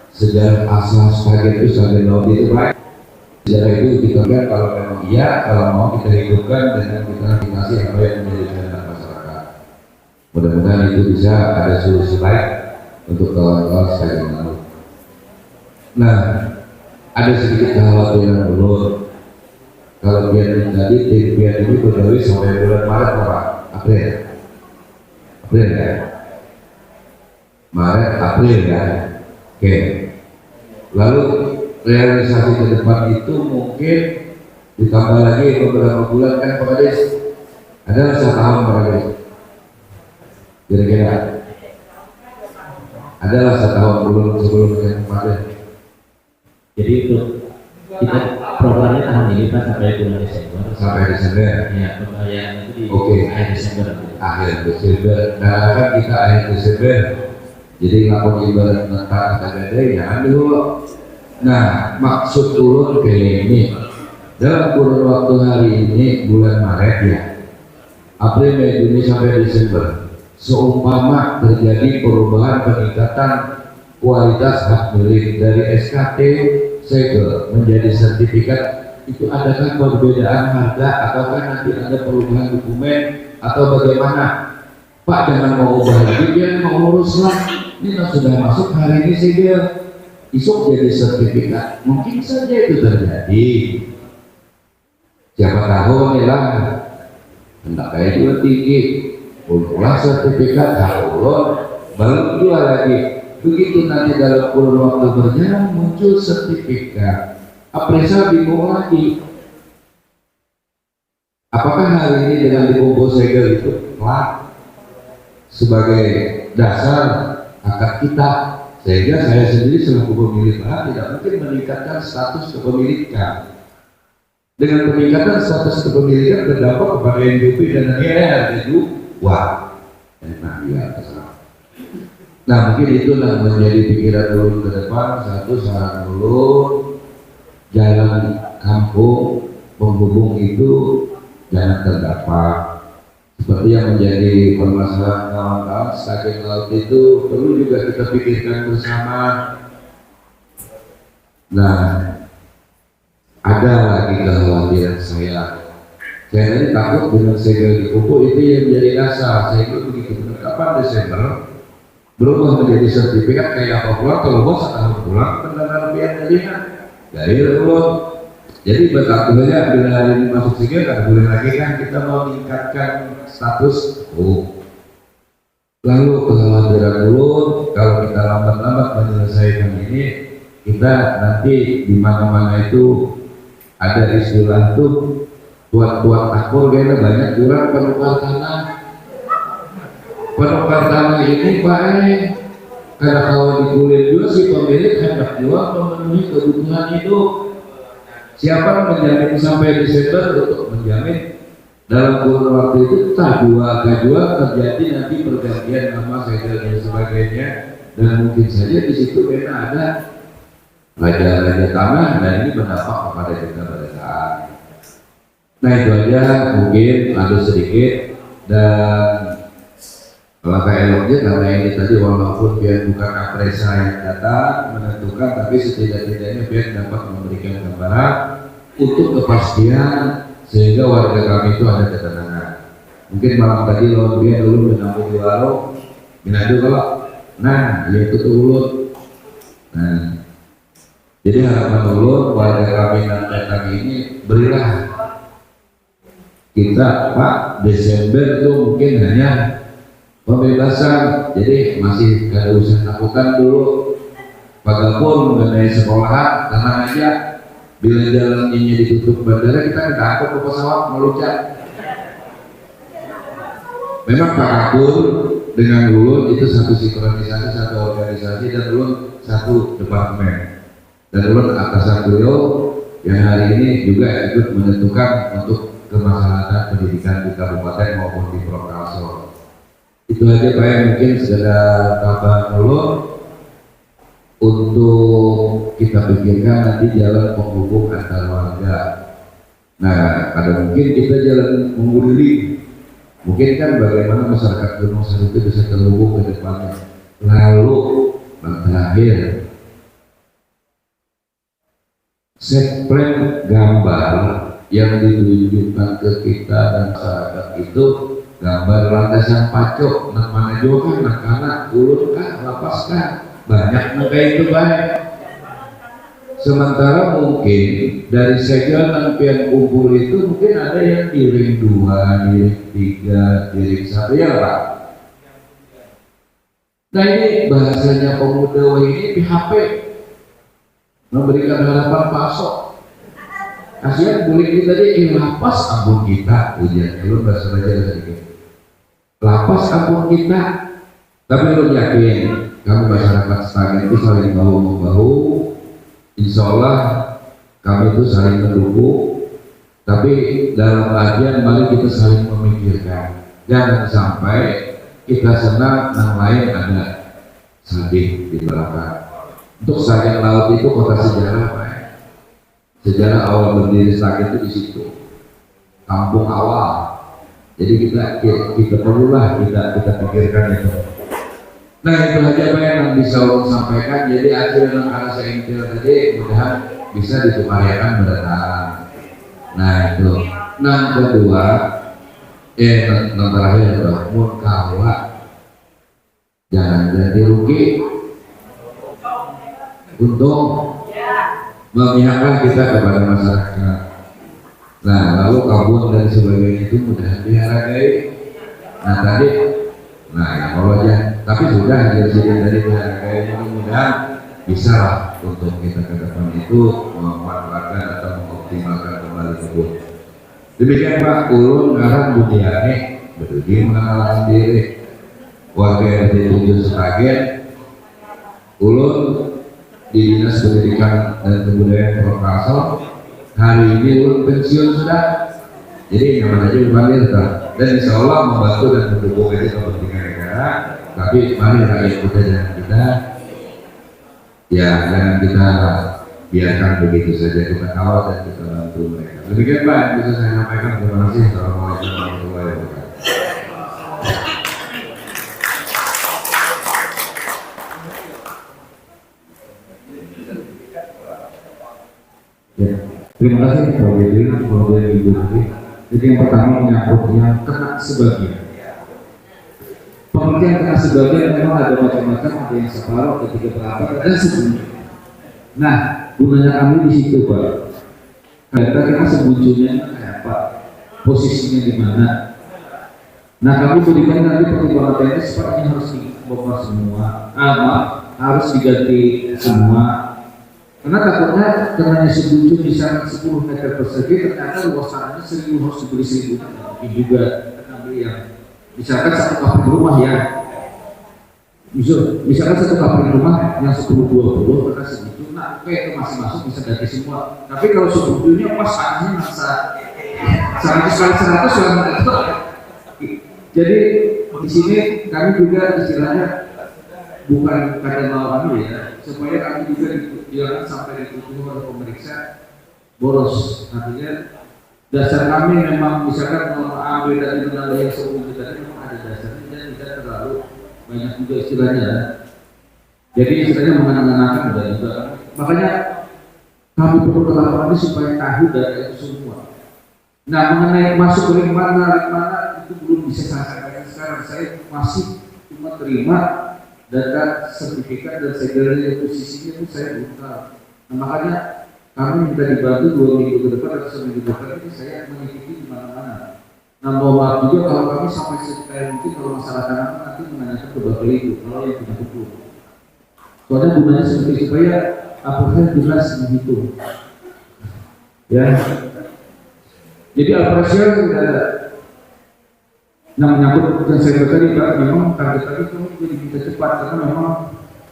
sejarah asal Sragen itu Sragen laut itu baik. Sejarah itu kita kan kalau memang iya, kalau mau kita hidupkan dengan kita aplikasi apa yang menjadi kehendak masyarakat. Mudah-mudahan itu bisa ada solusi baik untuk kawan-kawan Sragen laut. Nah, ada sedikit kekhawatiran dulu. Kalau biar tadi tim biar ini berdiri sampai bulan Maret apa? April ya? Maret, April ya? Oke. Lalu realisasi ke depan itu mungkin ditambah lagi beberapa bulan kan Pak Kades? Ada setahun Pak Kades? Kira-kira? Adalah setahun sebelum yang kemarin. Jadi untuk kita programnya tahun ini Pak sampai bulan Desember. Sampai Desember. Ya, pembayaran itu di akhir Desember. Akhir Desember. Nah kan kita akhir Desember. Jadi lapor ibarat tentang kata ya dulu. Nah maksud turun kayak ini dalam kurun waktu hari ini bulan Maret ya, April, Mei, Juni sampai Desember. Seumpama terjadi perubahan peningkatan kualitas hak milik dari SKT segel menjadi sertifikat, itu adakah perbedaan harga ataukah nanti ada perubahan dokumen atau bagaimana? Pak jangan mau ubah lagi, dia mau urus lah. Ini sudah masuk hari ini segel, isuk jadi sertifikat, mungkin saja itu terjadi. Siapa tahu nih lah, hendak kayak juga tinggi, ulah sertifikat, ulun baru jual lagi. Begitu nanti dalam kurun waktu berjalan muncul sertifikat, Apresa bingung lagi. Apakah hari ini dengan dikumpul segel itu sebagai dasar akad kita Sehingga saya sendiri selaku pemilik lahan tidak mungkin meningkatkan status kepemilikan. Dengan peningkatan status kepemilikan berdampak kepada NPWP dan nilai wah, enak di atas. Nah mungkin itulah menjadi pikiran ulun ke depan. Satu, saran ulun, jalan kampung penghubung itu jangan terdampak. Seperti yang menjadi permasalahan kawan-kawan stasiun laut itu perlu juga kita pikirkan bersama. Nah, ada lagi kekhawatiran saya. Saya tadi takut dengan segel di pupuk itu yang menjadi dasar. Sehingga begitu penetapan Desember berubah menjadi sertifikat kayak apa pulang, kalau bos setahun pulang pendanaan biar jadinya dari ulun. Jadi betapanya bila hari ini masuk segel nggak boleh lagi kan kita mau meningkatkan status. Lalu kekhawatiran ulun kalau kita lambat-lambat menyelesaikan ini, kita nanti di mana-mana itu ada istilah tuh tuan-tuan akur kayaknya banyak kurang penukar tanah. Penukar tanah ini baik karena kalau dikulit juga si pemilik hendak juga memenuhi kebutuhan itu. Siapa menjamin sampai Desember untuk menjamin dalam kurun waktu itu tak jual terjadi nanti pergantian nama segel dan sebagainya, dan mungkin saja di situ memang ada raja-raja tanah dan ini berdampak kepada kita berdasar. Nah itu aja mungkin ada sedikit, dan langkah eloknya karena ini tadi walaupun biar bukan apresa yang datang menentukan, tapi setidak-tidaknya biar dapat memberikan gambaran untuk kepastian sehingga warga kami itu ada ketenangan. Mungkin malam tadi lawan biar dulu menampung di warung minadu kalau nah yaitu tuh ulut. Nah jadi harapan ulun warga kami dan datang ini berilah kita Pak Desember itu mungkin hanya pembebasan, jadi masih gak ada usah takutan dulu. Bagapun mengenai sekolahan, tenang aja. Bila jalan ini ditutup bandara, kita takut ke pesawat meluncat. Memang Pak Akun dengan ulun itu satu sinkronisasi, satu organisasi, dan ulun satu departemen. Dan ulun atasan beliau yang hari ini juga ikut menentukan untuk kemaslahatan pendidikan di kabupaten maupun di provinsi. Itu aja Pak yang mungkin sekedar tambahan dulu untuk kita pikirkan nanti jalan penghubung antar warga. Nah, ada mungkin kita jalan mengulik, mungkin kan bagaimana masyarakat Gunung Sari itu bisa terhubung ke depannya. Lalu yang terakhir, set plan gambar yang ditunjukkan ke kita dan masyarakat itu gambar landasan pacok, nak mana juga kan, anak-anak, ulun kan, lapas kan, banyak kayak itu baik. Sementara mungkin dari segel nampian kumpul itu mungkin ada yang di ring 2, di ring 3, di ring 1 ya Pak. Nah ini bahasanya pemuda ini PHP memberikan harapan pasok. Kasihan kulit kita tadi lapas ampun kita, ujian lu bahasa belajar sedikit. Lapas ampun kita, tapi lu yakin kami masyarakat Sragen itu saling bahu membahu. Insya Allah kami itu saling mendukung, tapi dalam bagian mari kita saling memikirkan. Jangan sampai kita senang yang lain ada sedih di belakang. Untuk Sragen Laut itu kota sejarah Pak. Sejarah awal berdiri Sragen itu di situ, kampung awal. Jadi kita perlulah kita pikirkan itu. Nah itu aja Pak yang bisa saya sampaikan. Jadi akhir yang arah saya intil tadi mudah bisa ditukarkan berdatang. Nah itu. Nah kedua, yang terakhir adalah murkawa. Jangan jadi rugi. Untung memihaklah kita kepada masyarakat. Nah lalu kabun dan sebagainya itu mudah dihargai. Nah tadi, nah ya kalau aja, tapi sudah dari dihargai, mudah-mudahan bisa lah untuk kita ke depan itu memanfaatkan atau mengoptimalkan kembali kebun. Demikian Pak, ulun ngarang Budiane berdiri mengenalkan diri warga RT 7 Sragen. ulun di Dinas Pendidikan dan Kebudayaan Prof. Hari ini ulun pensiun sudah, jadi nyaman aja dipanggil dan insya Allah membantu dan mendukung itu kepentingan negara. Tapi mari rakyat kita dan kita, ya jangan kita biarkan begitu saja, kita kawal dan kita bantu mereka. Demikian Pak yang bisa saya sampaikan. Terima kasih. Assalamualaikum warahmatullahi wabarakatuh. Ya, terima kasih Pak Bedri, kemudian Ibu Nanti. Jadi yang pertama menyangkut yang kena sebagian. Pengertian kena sebagian memang ada macam-macam, ada yang separuh, ada 3/4, ada sebelumnya. Nah, gunanya kami di situ Pak. Kira-kira sebujurnya kayak apa? Posisinya di mana? Nah, kami berikan nanti pertimbangan teknis Pak, ini harus dibongkar semua, harus diganti semua. Karena takutnya kenanya sebujur misalnya 10 meter persegi, ternyata luas tanahnya 1000, harus dibeli 1000. Mungkin juga ambil yang misalkan satu kapling rumah ya, misalkan satu kapling rumah yang 10-20 karena sebujur, nah oke itu masih masuk, bisa ganti semua. Tapi kalau sebujurnya pas tanahnya masa 100x100 yang betul. Jadi di sini kami juga istilahnya bukan kata mau ya, supaya kami juga jangan sampai ditutup oleh pemeriksa boros. Artinya dasar kami memang misalkan mau ambil dari menanda yang sebelum tadi memang ada dasarnya dan tidak terlalu banyak juga istilahnya. Jadi istilahnya mengenang-enangkan udah juga. Makanya kami perlu laporan ini supaya tahu dari itu semua. Nah mengenai masuk dari mana itu belum bisa saya sampaikan sekarang. Saya masih cuma terima data sertifikat dan segalanya posisinya itu saya belum tahu. Nah makanya kami minta dibantu 2 minggu ke depan atau seminggu ke depan ini saya mengikuti di mana-mana. Nah mohon maaf juga kalau kami sampai sekitar mungkin kalau masalah tanah nanti menanyakan ke Bapak Ibu kalau yang punya hukum. Soalnya gunanya seperti supaya apakah jelas begitu. Ya. Jadi operasional tidak ada. Nah menyangkut yang saya tadi Pak, memang target tadi kami juga diminta cepat karena memang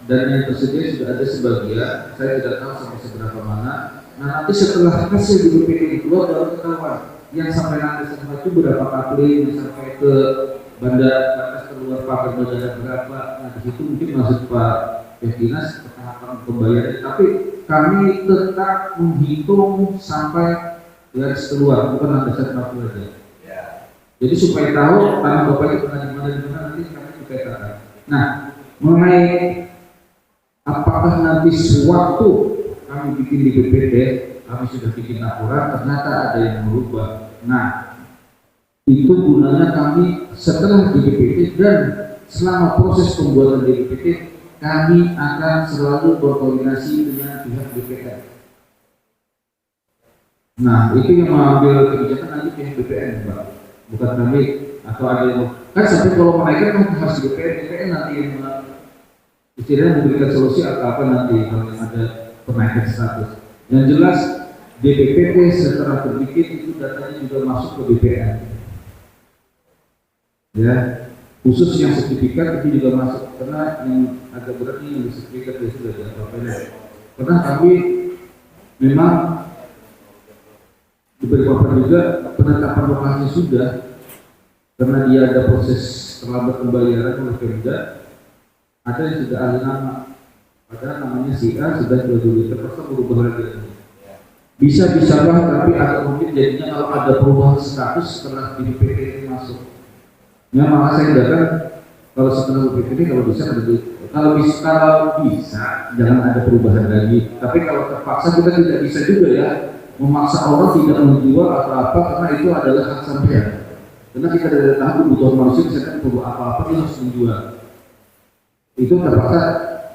dana yang tersedia sudah ada sebagian, saya tidak tahu sampai seberapa mana. Nah nanti setelah hasil di BPT keluar baru ketahuan yang sampai nanti setelah itu berapa kapling, yang sampai ke bandar batas keluar pagar bandara berapa. Nah di situ mungkin masuk Pak Dinas ke tahapan pembayaran, tapi kami tetap menghitung sampai garis keluar, bukan ada dasar kapling aja. Jadi supaya tahu tanah Bapak itu pernah di mana nanti kami dipetakan. Nah, mengenai apakah nanti sewaktu kami bikin di BPT, kami sudah bikin laporan, ternyata ada yang berubah. Nah, itu gunanya kami setelah di BPT dan selama proses pembuatan di BPT, kami akan selalu berkoordinasi dengan pihak BPT. Nah, itu yang mengambil kebijakan nanti pihak BPN, Pak. Bukan kami atau ada yang kan sampai kalau menaikkan kan harus BPN nanti yang istilahnya memberikan solusi atau apa nanti kalau ada penaikan status. Yang jelas DPPT setelah terbikin itu datanya juga masuk ke BPN. Ya, khusus yang sertifikat itu juga masuk karena yang agak berat ini yang sertifikat itu sudah diapa-apain. Karena kami memang beberapa juga penetapan lokasi sudah karena dia ada proses terlambat pembayaran oleh Pemda, ada yang sudah ahli nama, padahal namanya si A sudah dulu terpaksa berubah lagi. Bisa lah, tapi agak mungkin jadinya kalau ada perubahan status setelah di BPT ini masuk. Ya malah saya datang kalau setelah BPT kalau bisa kalau bisa jangan ada perubahan lagi. Tapi kalau terpaksa kita tidak bisa juga ya. Memaksa orang tidak menjual atau apa karena itu adalah hak sampean. Karena kita tidak tahu kebutuhan manusia misalkan perlu apa-apa dia harus menjual. Itu terpaksa,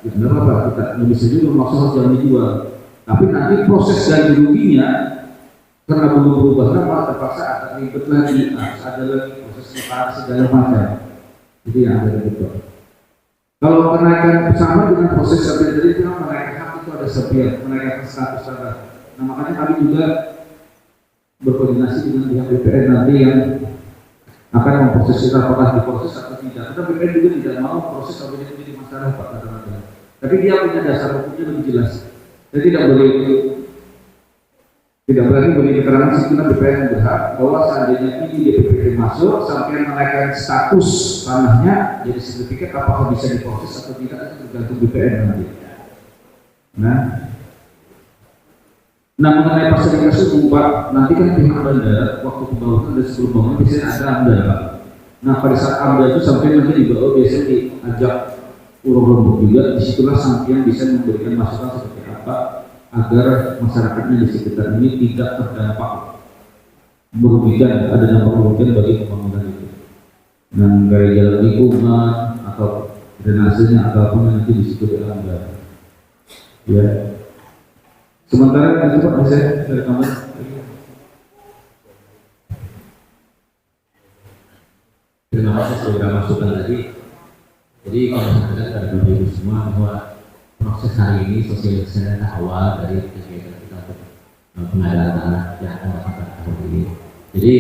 ya benar apa kita nggak bisa juga memaksa harus jangan dijual. Tapi nanti proses ganti ruginya karena belum berubah nama terpaksa akan ribet lagi, ada lagi proses separah segala macam. Jadi yang ada betul. Kalau kenaikan sama dengan proses sampai jadi menaikkan hak itu ada sepian, menaikkan status tanah. Nah makanya kami juga berkoordinasi dengan pihak BPN nanti yang akan memproses kita apakah diproses atau tidak. Karena BPN juga tidak mau proses sampai jadi masalah Pak kadang-kadang. Tapi dia punya dasar hukumnya lebih jelas. Jadi tidak berarti beri keterangan sebenarnya BPN berhak bahwa seandainya ini DPP masuk sampai menaikkan status tanahnya jadi sertifikat, apakah bisa diproses atau tidak itu tergantung BPN nanti. Nah mengenai fasilitas umum Pak, nanti kan pihak bandara waktu pembangunan dan sebelum bangunan biasanya ada AMDA Pak. Nah pada saat AMDA itu sampai nanti dibawa biasanya diajak urung-urung juga, disitulah sampai bisa memberikan masukan seperti apa agar masyarakatnya di sekitar ini tidak terdampak merugikan, ada dampak merugikan bagi pembangunan itu. Nah dari jalan lingkungan atau drainasenya atau apa nanti di situ ada. Ya. Sementara itu Pak saya dari kamar. Terima kasih sudah masukan tadi. Jadi kalau misalkan pada Bapak Ibu semua bahwa proses hari ini sosialisasi awal dari kegiatan kita untuk pengadaan tanah yang akan datang tahun ini. Jadi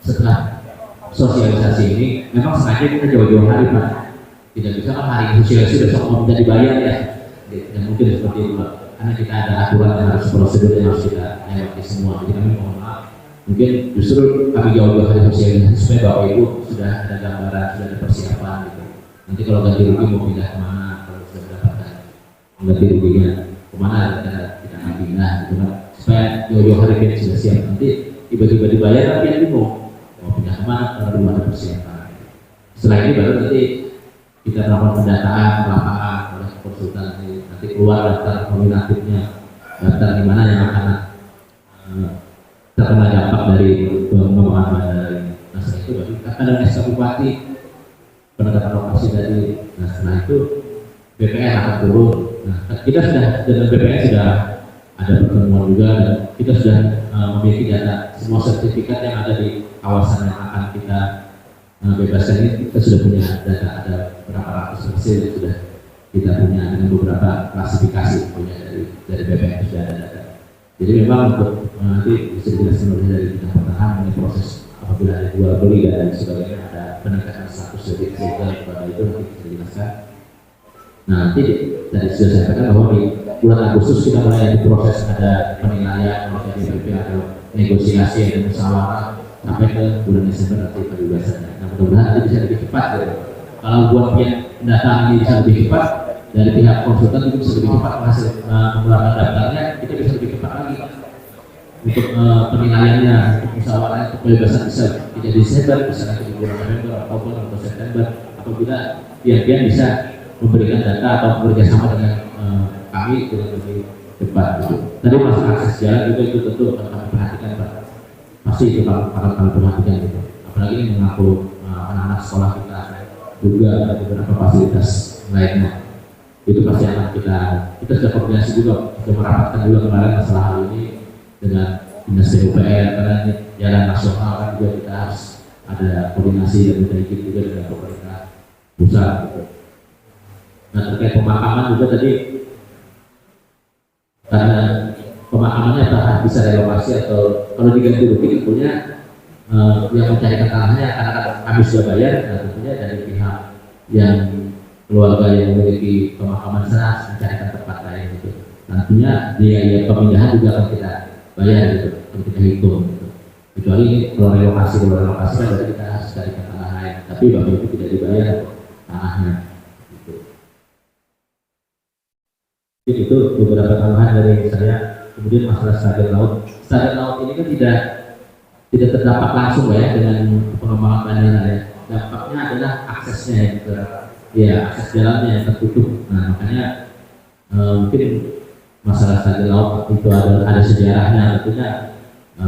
setelah sosialisasi ini memang sengaja kita jauh-jauh hari Pak. Tidak bisa kan hari ini sosialisasi besok mau minta dibayar ya. Tidak mungkin seperti itu Pak. Karena kita ada aturan yang harus prosedur yang harus kita lewati semua. Jadi kami mohon maaf. Mungkin justru kami jauh-jauh hari sosialisasi supaya Bapak Ibu sudah ada gambaran, sudah ada persiapan gitu. Nanti kalau ganti rugi mau pindah kemana, kalau sudah mendapatkan ganti ruginya kemana kita akan pindah gitu kan. Supaya jauh-jauh hari kita sudah siap. Nanti tiba-tiba dibayar tapi nanti mau pindah kemana kalau belum ada persiapan. Setelah ini baru nanti kita melakukan pendataan lapangan oleh konsultan nanti keluar daftar nominatifnya, daftar di mana yang akan terkena dampak dari pengembangan bandara ini. Nah setelah itu baru kita akan ada SK Bupati penetapan lokasi tadi. Nah setelah itu BPN akan turun. Nah kita sudah dengan BPN sudah ada pertemuan juga dan kita sudah memiliki data semua sertifikat yang ada di kawasan yang akan kita bebaskan ini. Kita sudah punya data, ada berapa ratus persen yang sudah kita punya dengan beberapa klasifikasi punya dari BPN sudah ada data. Jadi memang untuk nanti bisa dijelaskan oleh dari bidang pertahanan mengenai proses apabila ada jual beli dan sebagainya ada peningkatan status dari legal kepada itu nanti bisa dijelaskan. Nah nanti tadi sudah saya katakan bahwa di bulan Agustus kita mulai ada proses ada penilaian oleh DPP atau negosiasi ada musyawarah sampai ke bulan Desember nanti pembebasannya. Nah mudah-mudahan nanti bisa lebih cepat gitu. Kalau buat pihak pendataan ini bisa lebih cepat dari pihak konsultan itu bisa lebih cepat hasil mengeluarkan daftarnya, kita bisa lebih cepat lagi untuk penilaiannya, untuk musyawarahnya, untuk pembebasan bisa tidak di Desember, bisa nanti di bulan November atau September apabila pihak-pihak bisa memberikan data atau bekerjasama dengan kami dengan lebih cepat. Gitu. Tadi masalah akses jalan juga itu tentu akan kami perhatikan Pak. Pasti itu akan kami perhatikan gitu. Apalagi ini mengaku anak-anak sekolah kita juga ada beberapa fasilitas lainnya. Itu pasti akan kita sudah koordinasi juga, sudah merapatkan juga kemarin masalah hal ini dengan dinas PUPR karena ini jalan nasional kan juga kita harus ada koordinasi dan minta izin juga dengan pemerintah pusat. Gitu. Nah terkait pemakaman juga tadi karena pemakamannya apakah bisa relokasi atau kalau diganti rugi tentunya yang mencarikan tanahnya karena kami sudah bayar, nah tentunya dari pihak yang keluarga yang memiliki pemakaman sana mencarikan tempat lain gitu. Nantinya biaya pemindahan juga akan kita bayar gitu, akan kita hitung gitu. Kecuali kalau relokasi kan berarti kita harus carikan tanah lain, tapi bapak itu tidak dibayar tanahnya gitu. Jadi itu beberapa tambahan dari saya. Kemudian masalah stadion laut ini kan tidak terdampak langsung ya dengan pengembangan bandara ya. Dampaknya adalah aksesnya ya gitu. Ya akses jalannya yang tertutup. Nah makanya mungkin masalah stadion laut itu ada sejarahnya, tentunya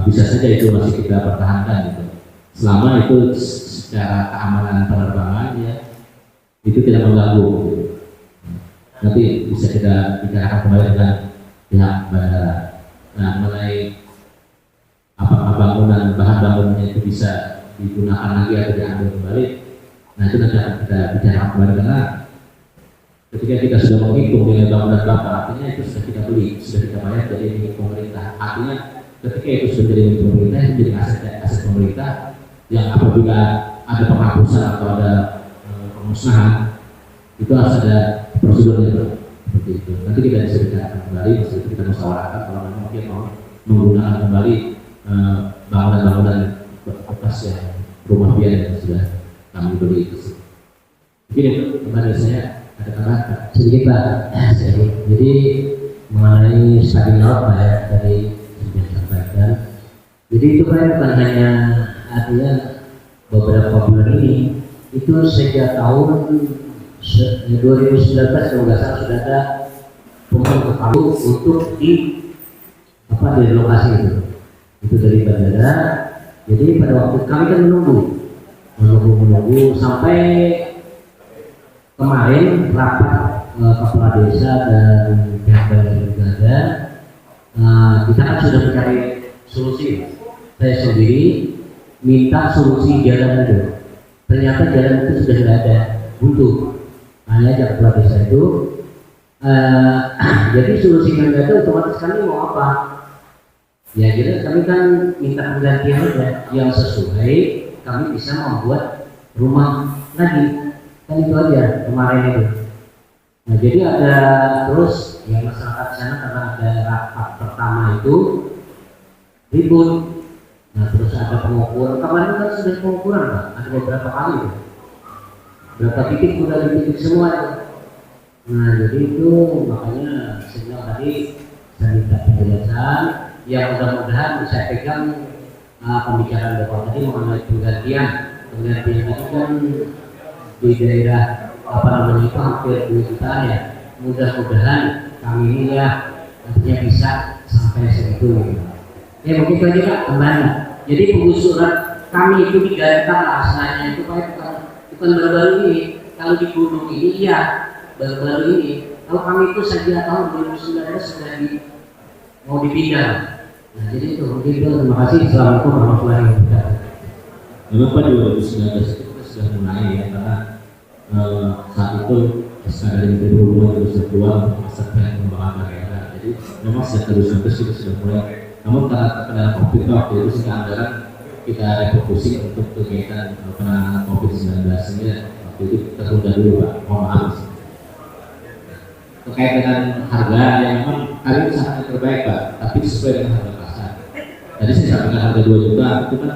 bisa saja itu masih kita pertahankan gitu. Selama itu secara keamanan penerbangan ya itu tidak mengganggu gitu. Nanti bisa kita bicarakan kembali dengan pihak bandara. Nah mengenai apakah bahan bangunannya itu bisa digunakan lagi atau diambil kembali, nah itu nanti akan kita bicarakan kembali karena ketika kita sudah menghitung dengan bangunan bapak artinya itu sudah kita beli, sudah kita bayar dari milik pemerintah. Artinya ketika itu sudah jadi milik pemerintah itu jadi aset pemerintah yang apabila ada penghapusan atau ada pemusnahan itu harus ada prosedurnya. seperti itu. Nanti kita diskusikan kembali, kita musyawarahkan kalau memang dia mau menggunakan kembali bangunan-bangunan bekas yang rumah biaya yang sudah kami beli itu. Mungkin itu kembali saya ada tambahan sedikit Pak. Jadi mengenai stadion laut Pak ya, tadi sudah disampaikan. Jadi itu kan bukan hanya artinya beberapa bulan ini, itu sejak tahun 2019 kalau nggak salah sudah ada pembangunan Palu untuk di lokasi itu dari bandara. Jadi pada waktu kami kan menunggu sampai kemarin rapat kepala desa dan pihak bandara, kita kan sudah mencari solusi. Saya sendiri minta solusi jalan itu, ternyata jalan itu sudah tidak ada, buntu. Hanya kepala desa itu, jadi solusi yang ada otomatis kami mau apa? Ya jadi kami kan minta penggantian aja yang sesuai, kami bisa membuat rumah lagi, kan itu aja kemarin itu. Nah jadi ada terus yang masyarakat sana karena ada rapat pertama itu ribut. Nah terus ada pengukuran, kemarin kan sudah pengukuran Pak, ada beberapa kali ya. Berapa titik sudah dititik semua itu. Nah jadi itu makanya saya tadi saya minta penjelasan yang mudah-mudahan saya pegang pembicaraan Bapak tadi mengenai penggantian itu kan di daerah itu hampir 2 jutaan ya. Mudah-mudahan kami ini ya nantinya bisa sampai segitu gitu. Mungkin itu aja Pak kembali. Jadi penggusuran kami itu digantang asalnya itu bukan baru-baru ini. Kalau di gunung ini iya baru-baru ini. Kalau kami itu sejak tahun 2019 sudah mau dipindah. Nah jadi itu mungkin itu. Terima kasih. Assalamualaikum warahmatullahi wabarakatuh. Memang pada 2019 itu kita sudah mulai ya, karena saat itu SK dari Menteri Perhubungan itu sudah keluar untuk masa pengembangan daerah. Jadi memang sejak 2019 kita sudah mulai. Namun karena terkena COVID waktu itu sehingga anggaran kita refocusing untuk kegiatan penanganan COVID-19 sehingga waktu itu tertunda dulu Pak. Mohon maaf. Terkait dengan harga yang memang kali ini sangat terbaik Pak, tapi sesuai dengan harga pasar. Tadi saya sampaikan harga 2 juta itu kan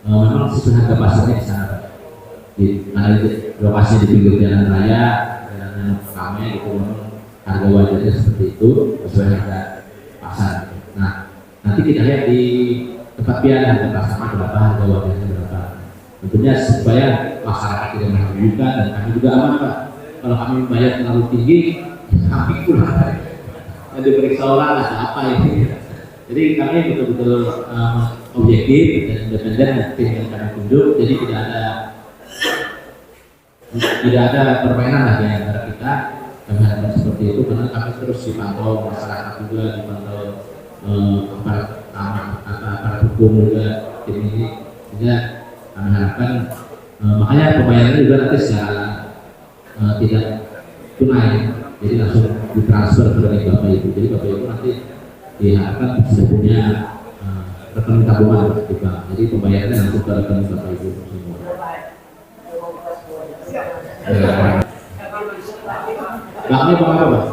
memang sesuai harga pasarnya di sana Pak. Karena itu lokasinya di pinggir jalan raya, jalan ramai gitu, memang harga wajarnya seperti itu sesuai harga pasar. Nah nanti kita lihat di tempat biaya harga pasarnya berapa, harga wajarnya berapa. Tentunya supaya masyarakat tidak merugikan dan kami juga aman Pak. Kalau kami bayar terlalu tinggi, kami kurang ada diperiksa orang ada apa ini. Jadi kami betul-betul objektif dan independen tim yang kami tunjuk. Jadi tidak ada permainan lah di antara kita. Kami harapkan seperti itu karena kami terus dipantau masyarakat juga, dipantau aparat hukum juga tim ini. Sehingga kami harapkan makanya pembayarannya juga nanti secara tidak tunai, jadi langsung ditransfer ke Bapak Ibu. Jadi Bapak Ibu nanti diharapkan sudah punya rekening tabungan di bank. Jadi pembayarannya langsung ke rekening Bapak Ibu semua. Banknya Bang apa Pak?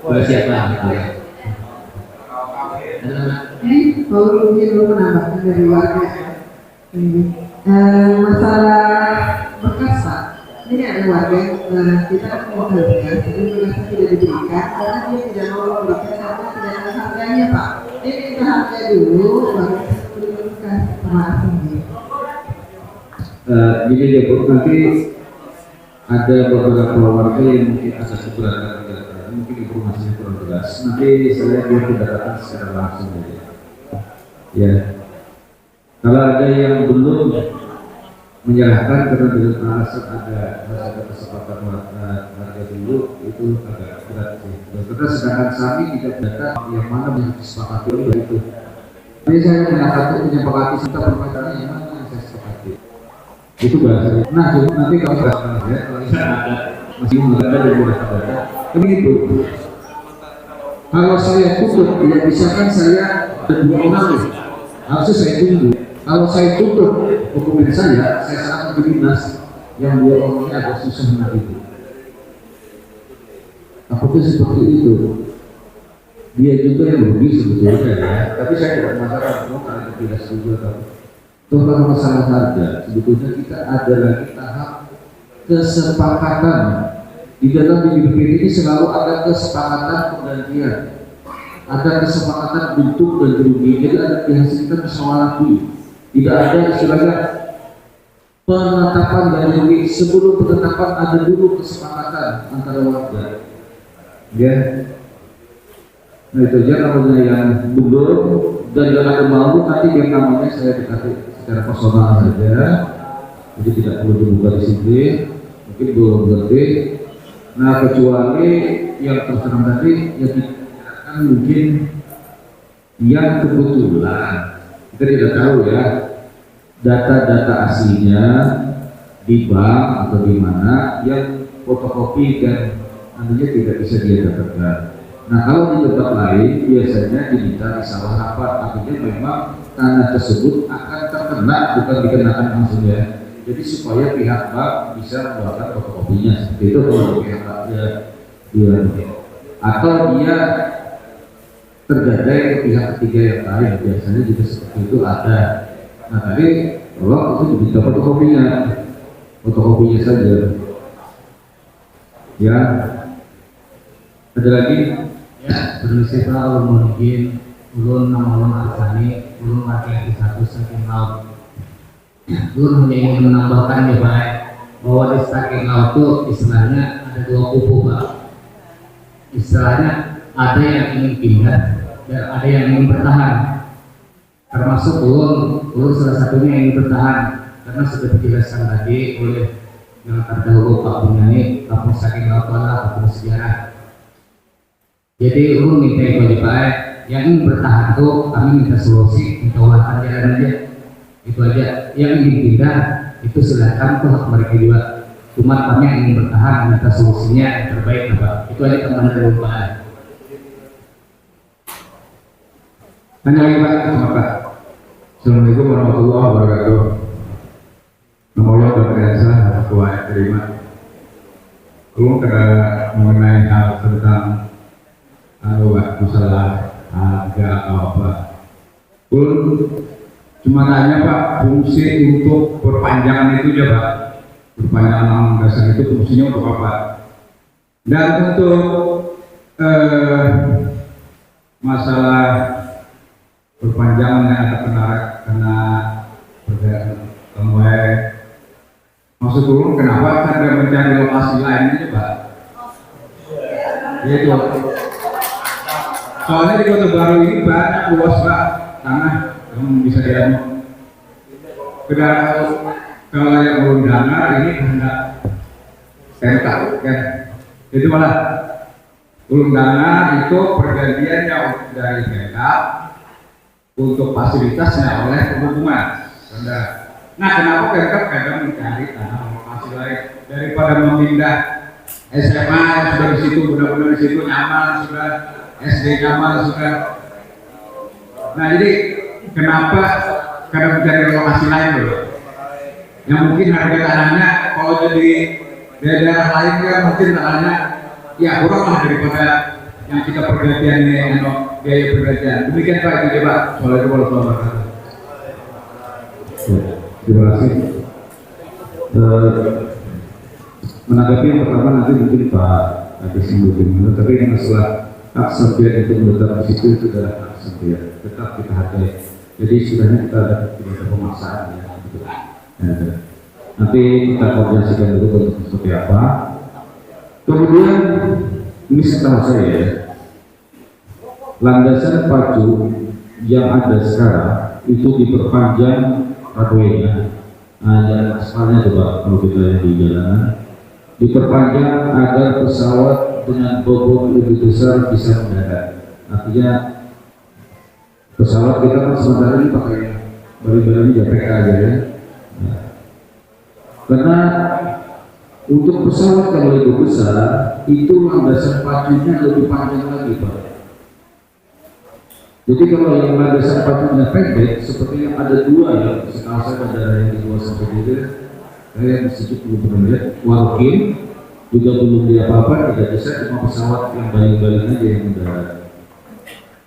Sudah siap lah. Kalau mungkin lu menambahkan dari warga masalah bekas Pak, ini ada warga kita mau bekas, tapi bekasnya tidak diberikan karena dia tidak mau memberikan karena tidak ada harganya Pak. Ini kita harga dulu baru beri bekas terima kasih. Gini ya Bu, nanti ada beberapa warga yang mungkin agak keberatan, mungkin informasinya kurang jelas. Nanti saya biar datang secara langsung aja. Ya, kalau ada yang belum menyerahkan karena dengan alasan ada kesempatan harga dulu itu agak berat sih. Karena sedangkan kami tidak data yang mana yang disepakati itu. Jadi saya menyepakati serta permintaan yang mana yang saya sepakati. Itu bahasa. Nah, jadi nanti kalau ya, kalau ada masih ada dan data, kan itu. Kalau saya tutup, ya misalkan saya ada 2 orang, harusnya saya tunggu. Kalau saya tutup dokumen saya serahkan ke dinas yang dia orangnya agak susah begitu. Apakah seperti itu? Dia juga yang rugi sebetulnya ya. Tapi saya tidak masalah karena tidak setuju atau toh kalau masalah harga sebetulnya kita ada lagi tahap kesepakatan di dalam BPPT ini selalu ada kesepakatan penggantian, ada kesepakatan bentuk dan rugi. Jadi ada dihasilkan musyawarah. Tidak ada istilahnya penetapan dan rugi. Sebelum penetapan ada dulu kesepakatan antara warga. Ya. Nah itu aja namanya yang belum dan yang ada mau nanti yang namanya saya dikasih secara personal saja. Jadi tidak perlu dibuka di sini. Mungkin belum ngerti. Nah kecuali yang terserang tadi yang dikatakan mungkin yang kebetulan kita tidak tahu ya data-data aslinya di bank atau di mana yang fotokopi dan namanya tidak bisa dia dapatkan. Nah kalau di tempat lain biasanya diminta salah rapat, artinya memang tanah tersebut akan terkena bukan dikenakan langsung ya. Jadi supaya pihak bank bisa mengeluarkan fotokopinya seperti itu kalau pihak banknya dia atau dia tergadai ke pihak ketiga yang lain biasanya juga seperti itu ada. Nah tadi kalau itu diminta fotokopinya saja ya. Ada lagi ya permisi Pak, ulun mungkin ulun nama ulun Arsani, ulun laki-laki satu saking laut. Ulun hanya ingin menambahkan ya Pak bahwa di saking laut itu istilahnya ada dua kubu Pak. Istilahnya ada yang ingin pindah dan ada yang ingin bertahan. Termasuk ulun salah satunya yang ingin bertahan karena sudah dijelaskan tadi oleh yang terdahulu Pak Bunyani, kampung saking laut adalah kampung sejarah. Jadi ulun minta itu aja Pak, yang ingin bertahan tuh kami minta solusi, minta ulasan jalan aja. Itu aja. Yang ingin pindah itu silakan tuh hak mereka juga. Cuma kami yang ingin bertahan minta solusinya yang terbaik Pak. Itu aja teman dari Pak. Tanya lagi Pak, sama Pak. Assalamualaikum warahmatullahi wabarakatuh. Nama Allah berkata Ketua terima. Belum mengenai hal tentang masalah harga atau apa. Belum cuma tanya Pak, fungsi untuk perpanjangan itu ya Pak. Perpanjangan dasar itu fungsinya untuk apa? Dan untuk masalah perpanjangan yang ada kena pergerakan maksud dulu kenapa Anda mencari lokasi lainnya Pak? Itu soalnya di Kota Baru ini banyak luas Pak tanah yang bisa dianu. Kalau yang belum dengar ini hendak tentang kan? Itu malah belum dengar itu pergantiannya dari tentang untuk fasilitasnya oleh perhubungan. Nah, kenapa Pemkab kadang mencari tanah lokasi lain daripada memindah SMA yang sudah di situ, benar-benar di situ nyaman, sudah SD nyaman, sudah. Nah, jadi kenapa kadang mencari lokasi lain dulu? Yang mungkin harga tanahnya kalau jadi daerah lain kan mungkin tanahnya ya kurang lah daripada yang kita pergantian ini, biaya pergantian. Demikian Pak, itu Pak. Assalamualaikum warahmatullahi wabarakatuh. Terima kasih. Menanggapi yang pertama nanti mungkin Pak Agus mungkin, tapi yang masalah hak setiap itu menetap di situ itu adalah hak setiap tetap kita hargai. Jadi sudahnya kita tidak ada pemaksaan ya. Nanti kita koordinasikan dulu untuk seperti apa. Kemudian ini setahu saya landasan pacu yang ada sekarang itu diperpanjang runway-nya, dan aspalnya coba kalau kita lihat di jalanan diperpanjang agar pesawat dengan bobot lebih besar bisa mendarat. Artinya pesawat kita kan sementara ini pakai bali-bali JPK aja ya. Nah, karena untuk pesawat kalau lebih besar itu landasan pacunya lebih panjang lagi Pak. Jadi kalau yang landasan pacunya pendek, seperti yang ada dua ya, setahu saya bandara yang di luar sampai gitu, saya di situ belum pernah lihat, walking juga belum dia apa-apa, tidak bisa, cuma pesawat yang baling-baling aja yang mendarat.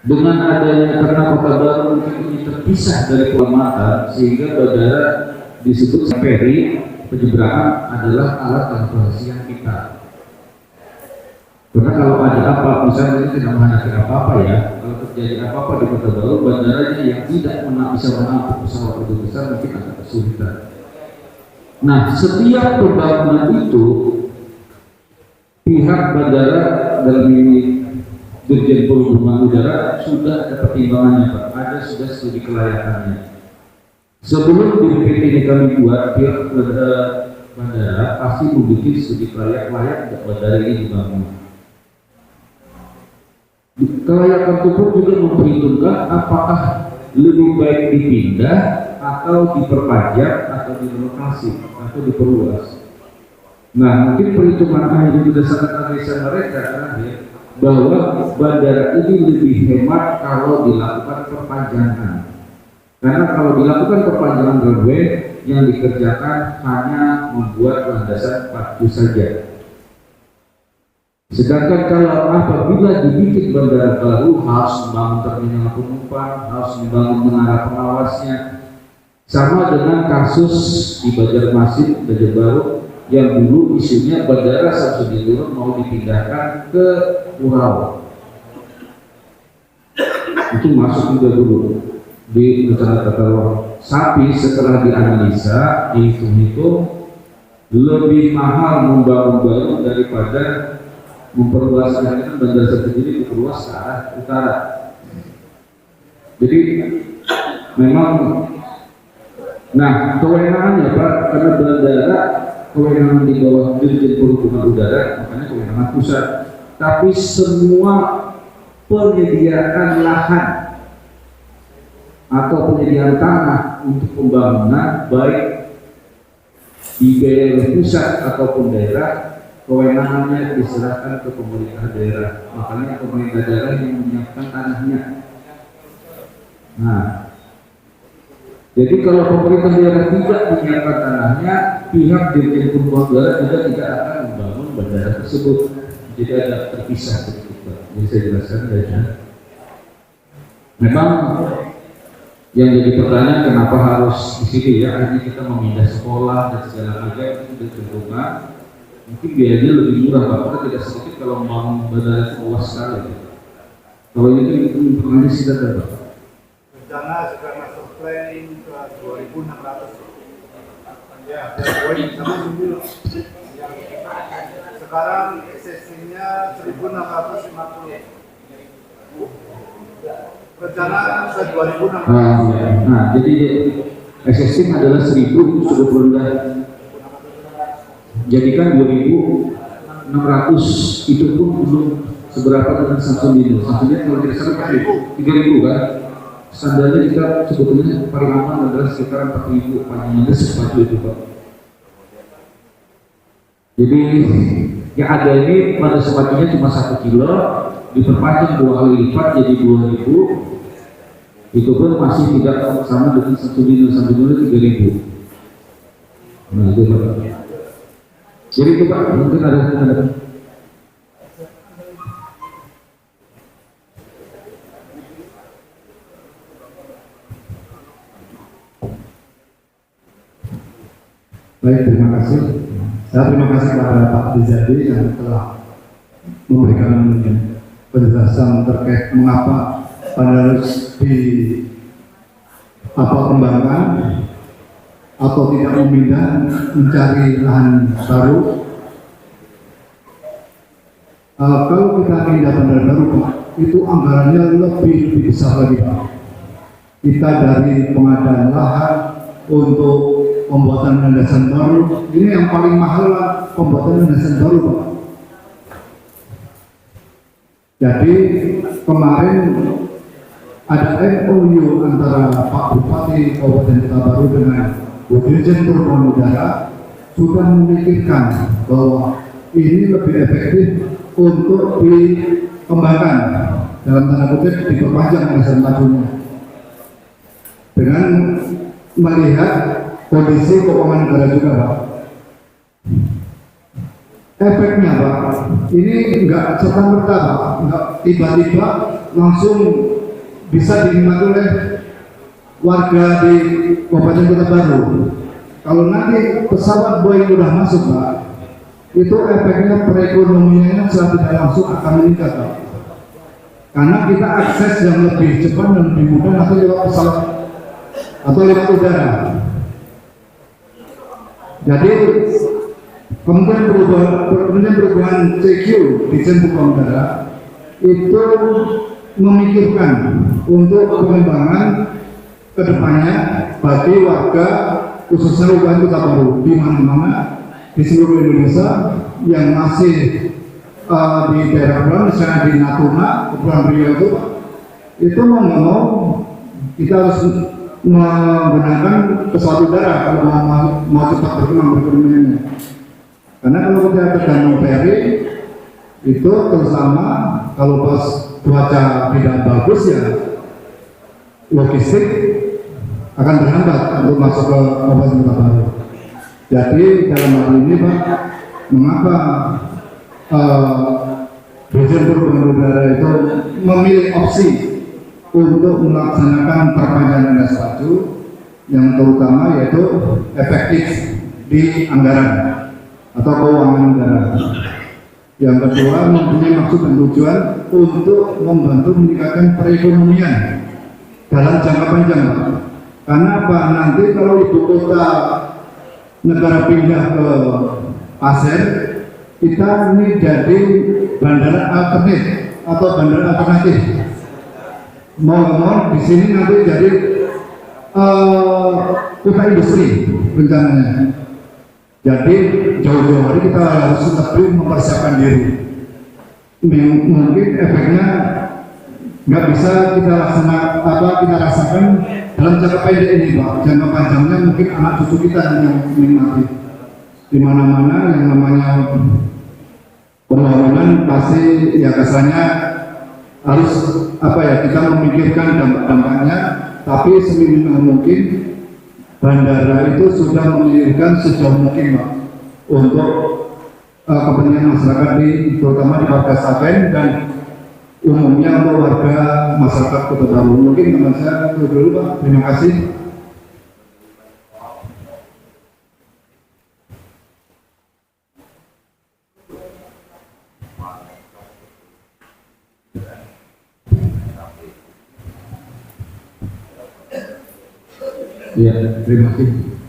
Dengan adanya karena Kota Baru mungkin ini terpisah dari Kalimantan, sehingga bandara disebut ferry, penyeberangan adalah alat transportasi kita. Karena kalau ada apa, misalnya ini tidak menghadapi apa-apa ya, kalau terjadi apa-apa di Kota Baru, bandaranya yang tidak bisa menampung pesawat itu besar mungkin agak kesulitan. Nah, setiap pembangunan itu pihak bandara dalam ini Dirjen Perhubungan Udara sudah ada pertimbangannya Pak, ada sudah studi kelayakannya. Sebelum DPT ini kami buat, pihak bandara pasti membuat studi layak bandara ini dibangun. Kelayakan itu pun juga memperhitungkan apakah lebih baik dipindah atau diperpanjang atau direlokasi atau diperluas. Nah, mungkin perhitungan akhirnya berdasarkan analisa mereka ya, bahwa bandara ini lebih hemat kalau dilakukan perpanjangan. Karena kalau dilakukan perpanjangan runway yang dikerjakan hanya membuat landasan pacu saja. Sedangkan kalau apabila dibikin bandara baru harus membangun terminal penumpang, harus membangun menara pengawasnya. Sama dengan kasus di Banjarmasin, Banjarbaru yang dulu isunya bandara Samsudinur mau dipindahkan ke Pulau. Itu masuk juga dulu di rencana tata ruang. Tapi setelah dianalisa, dihitung-hitung lebih mahal membangun baru daripada memperluas bandara sendiri diperluas ke arah utara. Jadi memang, nah kewenangannya Pak, karena bandara kewenangan di bawah Dirjen Perhubungan Udara, makanya kewenangan pusat. Tapi semua penyediaan lahan atau penyediaan tanah untuk pembangunan baik dibiayai pusat ataupun daerah, kewenangannya diserahkan ke pemerintah daerah. Makanya pemerintah daerah yang menyiapkan tanahnya. Nah, jadi kalau pemerintah daerah tidak menyiapkan tanahnya, pihak Dirjen Perhubungan Udara juga tidak akan membangun bandara tersebut. Jadi ada terpisah sedikit Pak. Jadi saya jelaskan saja. Memang yang jadi pertanyaan kenapa harus di sini ya? Akhirnya kita memindah sekolah dan segala macam itu berhubungan. Mungkin biayanya lebih murah Pak, karena tidak sedikit kalau membangun bandara itu luas sekali. Kalau ini informasi sih ada Pak. Rencana sudah masuk planning ke 2.600. Ya, poin sama dulu. Sekarang existingnya 1.650. Rencana ke 2.600. Nah, jadi existing adalah 1.000 itu sudah rendah. Jadikan 2.600 itu pun belum seberapa dengan Samsudinur. Samsudinur kalau tidak salah 3.000 kan. Standarnya kita sebetulnya paling aman adalah sekitar 4.000 panjangnya sepatu itu Pak. Jadi yang ada ini pada sepatunya cuma 1 kilo, diperpanjang 2 kali lipat jadi 2.000. Itu pun masih tidak sama dengan Samsudinur. Samsudinur 3.000. Nah itu Pak. Jadi itu Pak, mungkin ada. Baik, terima kasih. Saya terima kasih kepada Pak Rizadi yang telah memberikan penjelasan terkait mengapa harus kembangkan atau tidak memindah mencari lahan baru. Kalau kita pindah bandara baru Pak, itu anggarannya lebih besar lagi Pak. Kita dari pengadaan lahan untuk pembuatan landasan baru, ini yang paling mahal lah pembuatan landasan baru Pak. Jadi kemarin ada MOU antara Pak Bupati Kabupaten Kota Baru dengan Dirjen Perhubungan Udara sudah memikirkan bahwa ini lebih efektif untuk dikembangkan dalam tanda kutip diperpanjang masa majunya dengan melihat kondisi keuangan negara juga Pak. Efeknya Pak, ini enggak serta-merta Pak, enggak tiba-tiba langsung bisa dinikmati oleh warga di Kabupaten Kota Baru. Kalau nanti pesawat Boeing udah masuk Pak, itu efeknya perekonomiannya secara tidak langsung akan meningkat Pak. Karena kita akses yang lebih cepat dan lebih mudah nanti lewat pesawat atau lewat udara. Jadi Kementerian Perhubungan CQ di Hukum Udara itu memikirkan untuk pengembangan kedepannya bagi warga khususnya Kabupaten Kota Baru di mana-mana di seluruh Indonesia yang masih di daerah kepulauan, misalnya di Natuna, Kepulauan Riau itu mau nggak mau kita harus menggunakan pesawat udara kalau mau cepat berkembang perekonomiannya. Karena kalau kita tergantung ferry itu terutama kalau pas cuaca tidak bagus ya logistik akan terhambat untuk masuk ke Kabupaten Kota Baru. Jadi dalam hal ini Pak, mengapa Dirjen Perhubungan Udara itu memilih opsi untuk melaksanakan perpanjangan gas laju yang terutama yaitu efektif di anggaran atau keuangan negara. Yang kedua mempunyai maksud dan tujuan untuk membantu meningkatkan perekonomian dalam jangka panjang Pak. Karena apa? Nanti kalau ibu kota negara pindah ke Pasir, kita ini jadi bandara alternatif. Mau di sini nanti jadi kota industri rencananya. Jadi jauh-jauh hari kita harus lebih mempersiapkan diri. Mungkin efeknya nggak bisa kita rasakan dalam jangka pendek ini Pak. Jangka panjangnya mungkin anak cucu kita yang menikmati. Di mana-mana yang namanya pembangunan pasti ya kesannya harus kita memikirkan dampak-dampaknya, tapi seminimal mungkin bandara itu sudah memikirkan sejauh mungkin Pak untuk kepentingan masyarakat terutama di Warga Saben dan umumnya untuk warga masyarakat Kota Baru. Mungkin teman saya itu dulu Pak. Terima kasih. Ya, terima kasih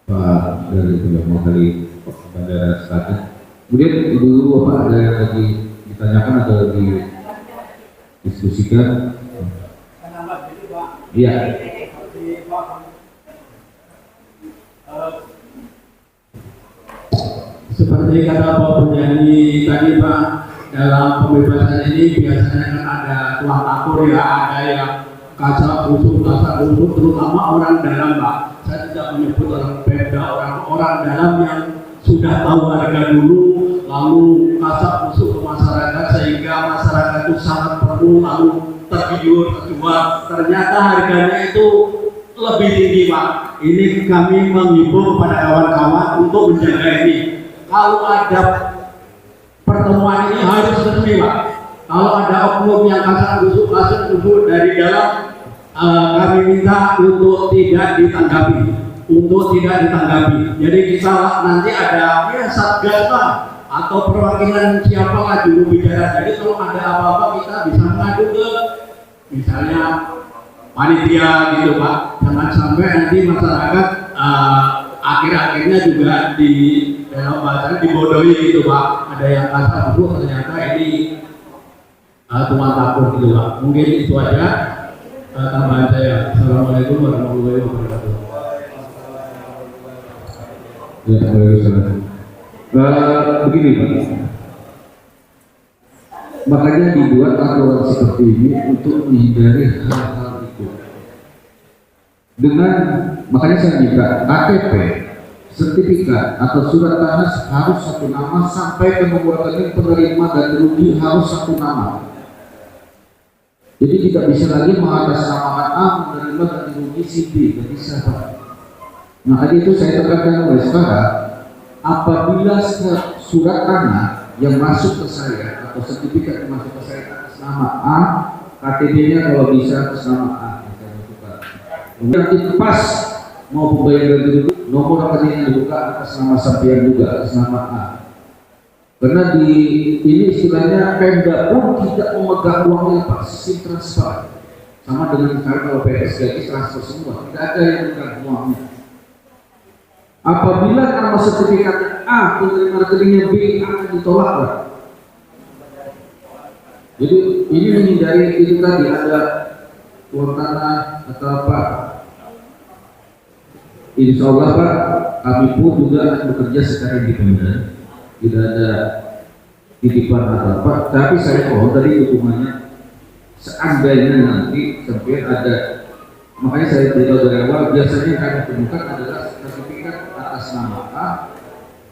Pak dari Bintang kali Bandara Selatan. Kemudian Ibu Bapak ada yang lagi ditanyakan atau didiskusikan? Iya. Seperti kata Pak penyanyi tadi Pak, dalam pembebasan ini biasanya kan ada tuang akur ya, ada yang kaca busuk, terutama orang dalam Pak. Saya tidak menyebut orang Pemda, orang dalam yang sudah tahu harga dulu, lalu kaca busuk ke masyarakat sehingga masyarakat itu sangat perlu, lalu terjual. Ternyata harganya itu lebih tinggi Pak. Ini kami menghimbau kepada kawan-kawan untuk menjaga ini. Kalau ada pertemuan ini harus resmi Pak. Kalau ada oknum yang kasar busuk dari dalam, kami minta untuk tidak ditanggapi. Jadi kita nanti ada satgas Pak atau perwakilan siapa lah juru bicara. Jadi kalau ada apa-apa kita bisa mengadu ke misalnya panitia gitu Pak. Jangan sampai nanti masyarakat akhir-akhirnya juga di dalam bahasa dibodohi gitu Pak. Ada yang kasar busuk ternyata ini cuma takut gitu Pak. Mungkin itu aja tambahan saya. Assalamualaikum warahmatullahi wabarakatuh. Ya, begini Pak. Makanya dibuat aturan seperti ini untuk menghindari hal-hal itu. Makanya saya minta KTP, sertifikat atau surat tanah harus satu nama sampai ke nomor rekening penerima dan rugi harus satu nama. Jadi tidak bisa lagi mengatasnamakan A menerima ganti rugi si B, tidak bisa Pak. Nah tadi itu saya tekankan oleh saudara, apabila surat tanah yang masuk ke saya atau sertifikat yang masuk ke saya atas nama A, KTP-nya kalau bisa atas nama A, nanti pas mau pembayaran ganti rugi, nomor rekening yang dibuka atas nama sampean juga atas nama A. Karena di ini istilahnya Pemda pun tidak memegang uangnya Pak, sistem transfer. Sama dengan misalnya kalau PSDG transfer semua, tidak ada yang memegang uangnya. Apabila nama sertifikat A penerima rekeningnya B akan ditolak Pak. Jadi ini menghindari itu tadi ada uang tanah atau apa. Insya Allah Pak, kami pun juga akan bekerja secara independen. Tidak ada titipan atau apa, tapi saya mohon tadi dukungannya seandainya nanti sampai ada, makanya saya beritahu dari awal, biasanya yang kami temukan adalah sertifikat atas nama A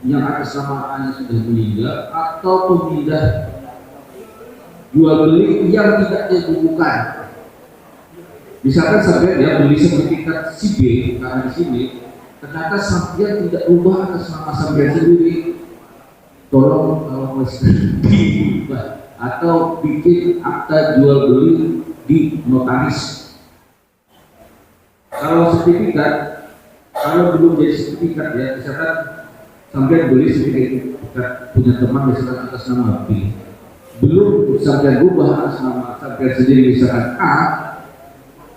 yang atas nama A sudah meninggal atau pemindah jual beli yang tidak dibukukan. Misalkan sampai dia beli sertifikat si B karena di sini ternyata sampai tidak ubah atas nama sampai sendiri. Tolong kalau masih diubah atau bikin akta jual beli di notaris. Kalau sertifikat, kalau belum jadi sertifikat ya, misalkan sampai beli sertifikat punya teman misalkan atas nama B, belum sampai ubah atas nama sampai sendiri misalkan A,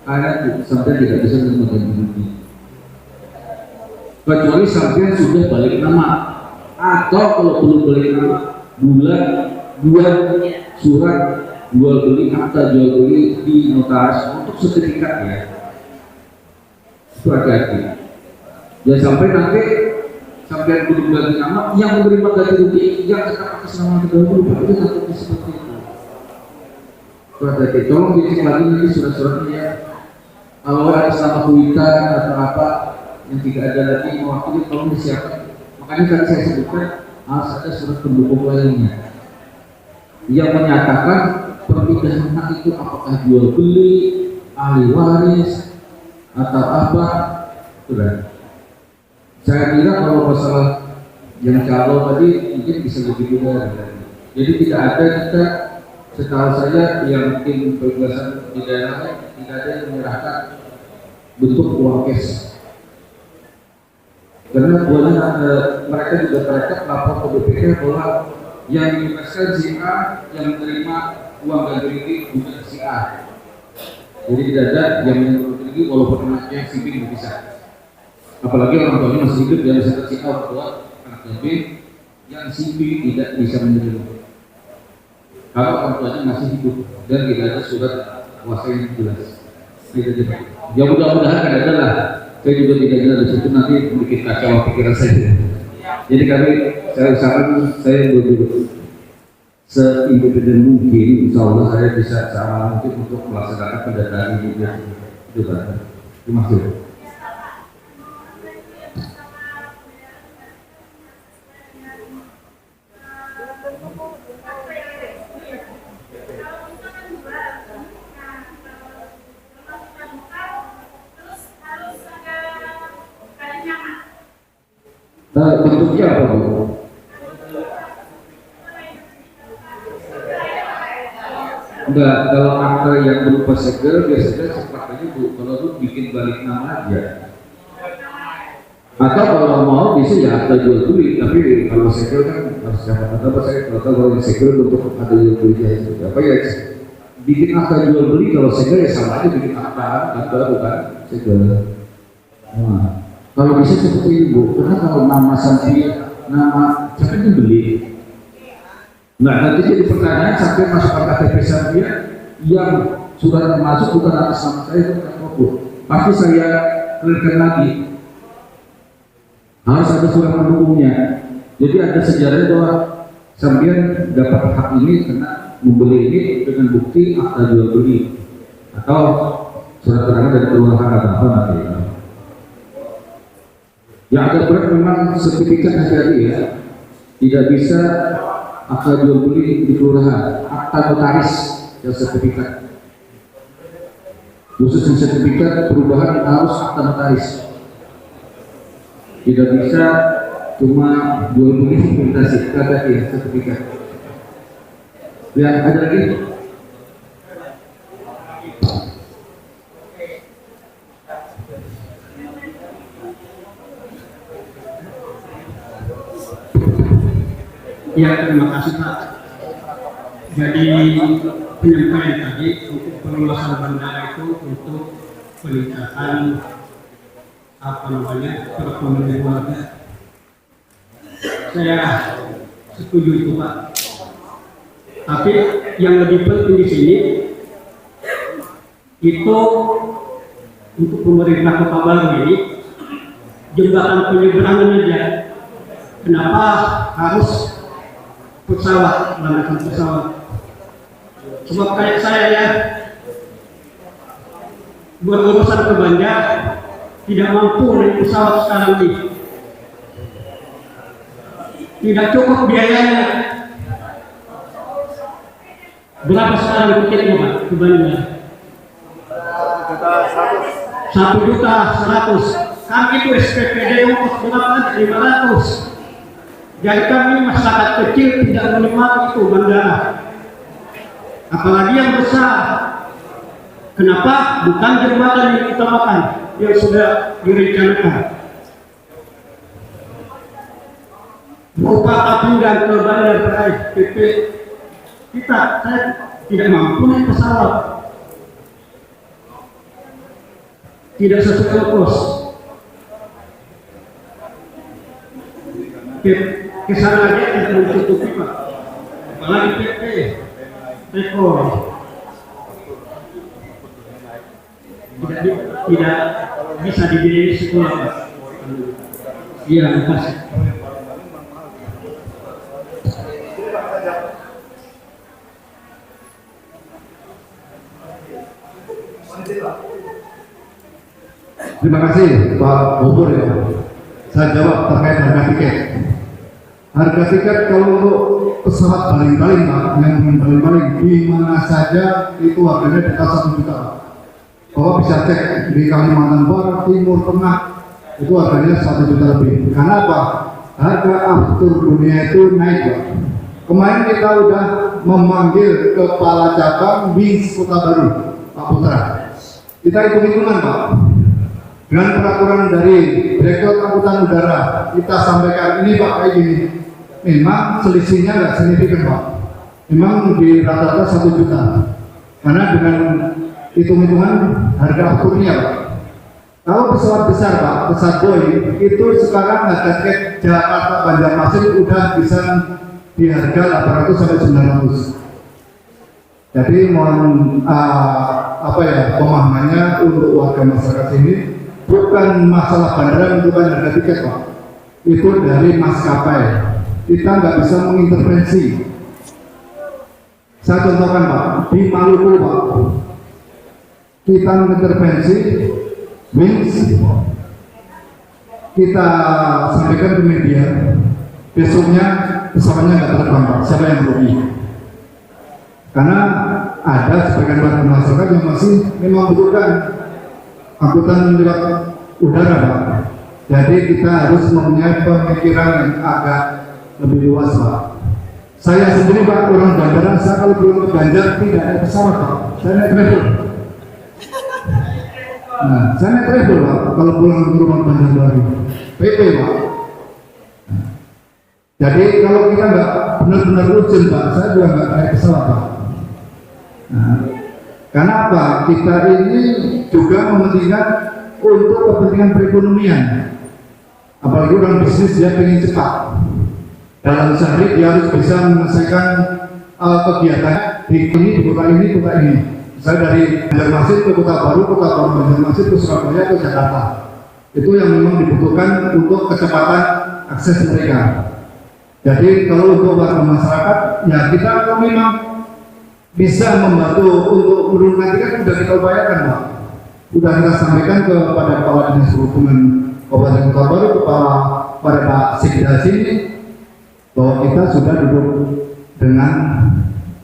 karena sampai tidak bisa memegang bukti. Kecuali sampai sudah balik nama. Atau kalau belum beli nama buat surat jual beli akta jual beli di notaris untuk sertifikat ya, itu hati-hati. Jangan sampai nanti sampai belum beli nama yang menerima ganti rugi yang tetap atas nama terdahulu itu takutnya seperti itu. Itu hati-hati. Tolong dicek lagi nanti surat-suratnya ya. Kalau ada nama kuitan atau apa yang tidak ada lagi mewakili, tolong disiapkan. Makanya tadi saya sebutkan harus ada surat pendukung lainnya yang menyatakan perpindahan hak itu apakah jual beli, ahli waris atau apa. Sudah. Saya kira kalau masalah yang calon tadi mungkin bisa lebih mudah. Jadi tidak ada kita, setahu saya yang tim perbatasan di daerah tidak ada yang menyerahkan bentuk uang cash. Karena mereka juga terdekat lapor ke BPK bahwa yang dibebaskan si A, yang menerima uang ganti rugi bukan si A. Jadi tidak ada yang menerima rugi walaupun anaknya si B tidak bisa. Apalagi orang tuanya masih hidup, dia bisa si A orang tua anaknya B yang si B tidak bisa menerima. Kalau orang tuanya masih hidup dan tidak ada surat kuasa yang jelas. Ya mudah-mudahan kan ada lah. Saya juga tidak jelas di situ nanti bikin kacau pikiran saya. Jadi saya usahakan saya betul seindependen mungkin, insya Allah saya bisa sama mungkin untuk melaksanakan pendataan ini. Itu kan. Terima kasih. Bentuknya apa Bu? Enggak, kalau akta yang berupa segel biasanya seperti Bu, kalau lu bikin balik nama aja. Atau kalau mau bisa ya akta jual beli, tapi kalau segel kan harus dapat apa saya kalau segel untuk akta jual beli itu apa ya? Bikin akta jual beli kalau segel ya sama aja bikin akta bukan segel. Nah, kalau bisa seperti itu, karena kalau nama sampai nama sampai itu beli. Nah nanti jadi pertanyaan sampai masukkan KTP saya yang surat masuk bukan atas nama saya itu bukan problem. Pasti saya clearkan lagi. Harus ada surat pendukungnya. Jadi ada sejarah bahwa sampean dapat hak ini karena membeli ini dengan bukti akta jual beli atau surat keterangan dari kelurahan atau apa nanti. Yang agak berat memang sertifikat hati-hati ya, tidak bisa akta jual beli di kelurahan, akta notaris yang sertifikat. khususnya sertifikat perubahan harus akta notaris. Tidak bisa cuma jual beli dokumentasi KTP sertifikat. Ya, ada lagi? Ya, terima kasih Pak. Jadi penyampaian tadi untuk perluasan bandara itu untuk peningkatan perekonomian warga. Saya setuju itu Pak. Tapi yang lebih penting di sini itu untuk pemerintah Kota Baru ini jembatan penyeberangan aja. Kenapa harus pesawat, menggunakan pesawat? Sebab kayak saya ya, berurusan ke Banjar tidak mampu naik pesawat sekarang ini, tidak cukup biayanya. Berapa sekarang tiketnya Pak ke Banjar? 1.100.000. Kami itu SPPD ongkos berapa? 500. Jadi kami masyarakat kecil tidak menikmati itu bandara. Apalagi yang besar. Kenapa? Bukan jembatan yang diutamakan, yang sudah direncanakan. Upah pindah ke bandar PP saya tidak mampu naik pesawat, tidak sesuai ongkos. Kesana aja tidak mencukupi Pak, apalagi PP rekor tidak bisa dibiayai sekolah Pak. Iya, terima kasih. Terima kasih Pak Bobor ya. Saya jawab terkait harga tiket. Harga tiket kalau untuk pesawat paling-paling Pak, yang paling-paling di mana saja itu harganya di atas 1 juta. Bapak bisa cek di Kalimantan Barat, Timur, Tengah itu harganya 1 juta lebih. Karena apa? Harga aftur dunia itu naik Pak. Kemarin kita udah memanggil kepala cabang Wings Kota Baru, Pak Putra. Kita hitung-hitungan Pak. Dengan peraturan dari Direktur Angkutan Udara, kita sampaikan ini Pak kayak gini. Memang selisihnya nggak signifikan Pak. Memang di rata-rata 1 juta. Karena dengan hitung-hitungan harga afturnya Pak. Kalau pesawat besar Pak, pesawat Boeing itu sekarang harga tiket Jakarta Banjarmasin udah bisa di harga 800 sampai 900. Jadi mohon pemahamannya untuk warga masyarakat ini. Bukan masalah bandara menentukan harga tiket Pak, itu dari maskapai. Kita nggak bisa mengintervensi. Saya contohkan Pak, di Maluku Pak, kita mengintervensi Wings, kita sampaikan ke media, besoknya pesawatnya nggak terbang Pak. Siapa yang rugi? Karena ada sebagian warga masyarakat yang masih memang membutuhkan angkutan lewat udara Pak. Jadi kita harus mempunyai pemikiran yang agak lebih luas Pak. Saya sendiri Pak, orang bandara, saya kalau belum ke Banjar tidak ada pesawat Pak. Saya naik travel. Nah, saya naik travel Pak, kalau pulang ke rumah Bandar Baru. PP Pak. Jadi kalau kita nggak benar-benar urgent Pak, saya juga nggak naik pesawat Pak. Nah, karena apa? Kita ini juga mementingkan untuk kepentingan perekonomian. Apalagi orang bisnis dia ingin cepat. Dalam sehari dia harus bisa menyelesaikan kegiatan di kota ini. Saya dari Banjarmasin ke Kota Baru Banjarmasin ke Surabaya ke Jakarta. Itu yang memang dibutuhkan untuk kecepatan akses mereka. Jadi kalau untuk warga masyarakat, ya kita memang bisa membantu untuk menurunkan tiket sudah kita upayakan Pak. Sudah kita sampaikan kepada Kepala Dinas Perhubungan Kabupaten Kota Baru, kepada Pak Sikda sini, bahwa kita sudah duduk dengan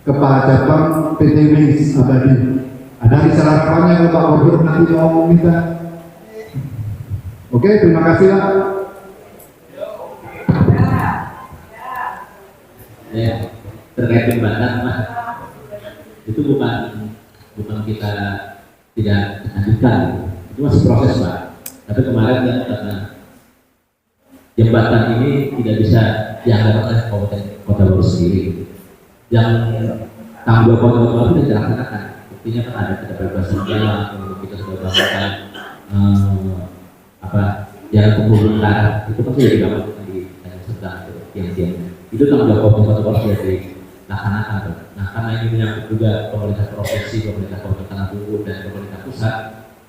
Kepala Cabang PT Wings Abadi. Ada risalah harapannya kalau Pak Gubernur nanti mau meminta. Oke, terima kasih lah. Ya, terkait jembatan Mas, itu bukan kita tidak lanjutkan, itu masih proses Pak. Tapi kemarin kan karena jembatan ini tidak bisa dianggap oleh Kabupaten Kota Baru sendiri. Yang tanggung jawab Kota Baru sudah dilaksanakan. Buktinya kan ada keterbatasan jalan, kita sudah bangunkan jalan penghubung darat, itu pasti sudah dibangun di Sedang tiang-tiangnya. Itu tanggung jawab Kota Baru sudah dilaksanakan. Nah, karena ini menyangkut juga pemerintah provinsi, pemerintah Kabupaten Bogor dan pemerintah pusat,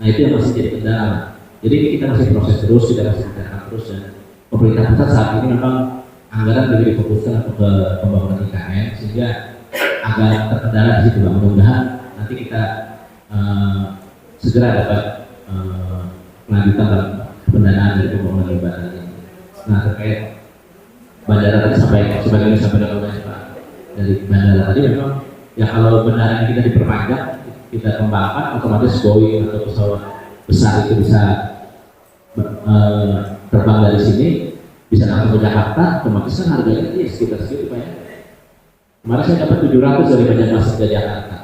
nah itu yang masih jadi kendala. Jadi kita masih proses terus, kita masih bicarakan terus, dan pemerintah pusat saat ini memang anggaran lebih difokuskan ke pembangunan IKN sehingga agak terkendala di situ. Mudah-mudahan nanti kita segera dapat melanjutkan dalam pendanaan dari pembangunan jembatan ini. Nah, terkait bandara tadi sebagai disampaikan oleh Pak dari bandara tadi, memang ya kalau bandara ini kita diperpanjang, kita kembangkan, otomatis Boeing atau pesawat besar itu bisa terbang dari sini, bisa langsung ke Jakarta, otomatis kan harganya ya sekitar segitu Pak ya. Kemarin saya dapat 700 dari Banjarmasin ke Jakarta,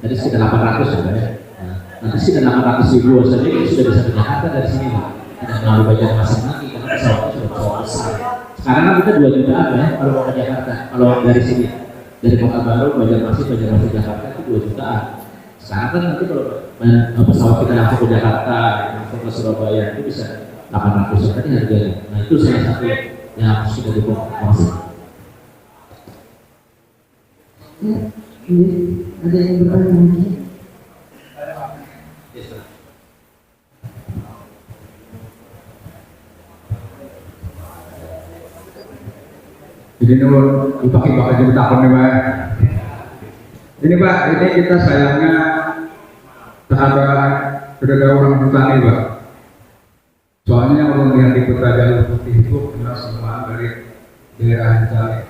jadi sekitar 800 ya Pak ya. Nah, nanti sekitar 800.000 saja itu sudah bisa ke Jakarta dari sini Pak, tidak melalui Banjarmasin lagi karena pesawatnya sudah pesawat besar. Sekarang kan kita 2 jutaan ya kalau mau ke Jakarta, kalau dari sini dari Kota Baru Banjarmasin Jakarta itu 2 jutaan. Sekarang kan nanti kalau pesawat kita langsung ke Jakarta, langsung ke Surabaya itu bisa 800 tadi harganya. Nah itu salah satu yang harus kita dukung. Ya, ini ada yang bertanya lagi? Jadi nurun pakai jemput takon nih Pak. Ini Pak, ini kita sayangnya terhadap orang hutan nih Pak. Soalnya kalau melihat di Kota Jalur Putih itu jelas semua dari daerah Jawa.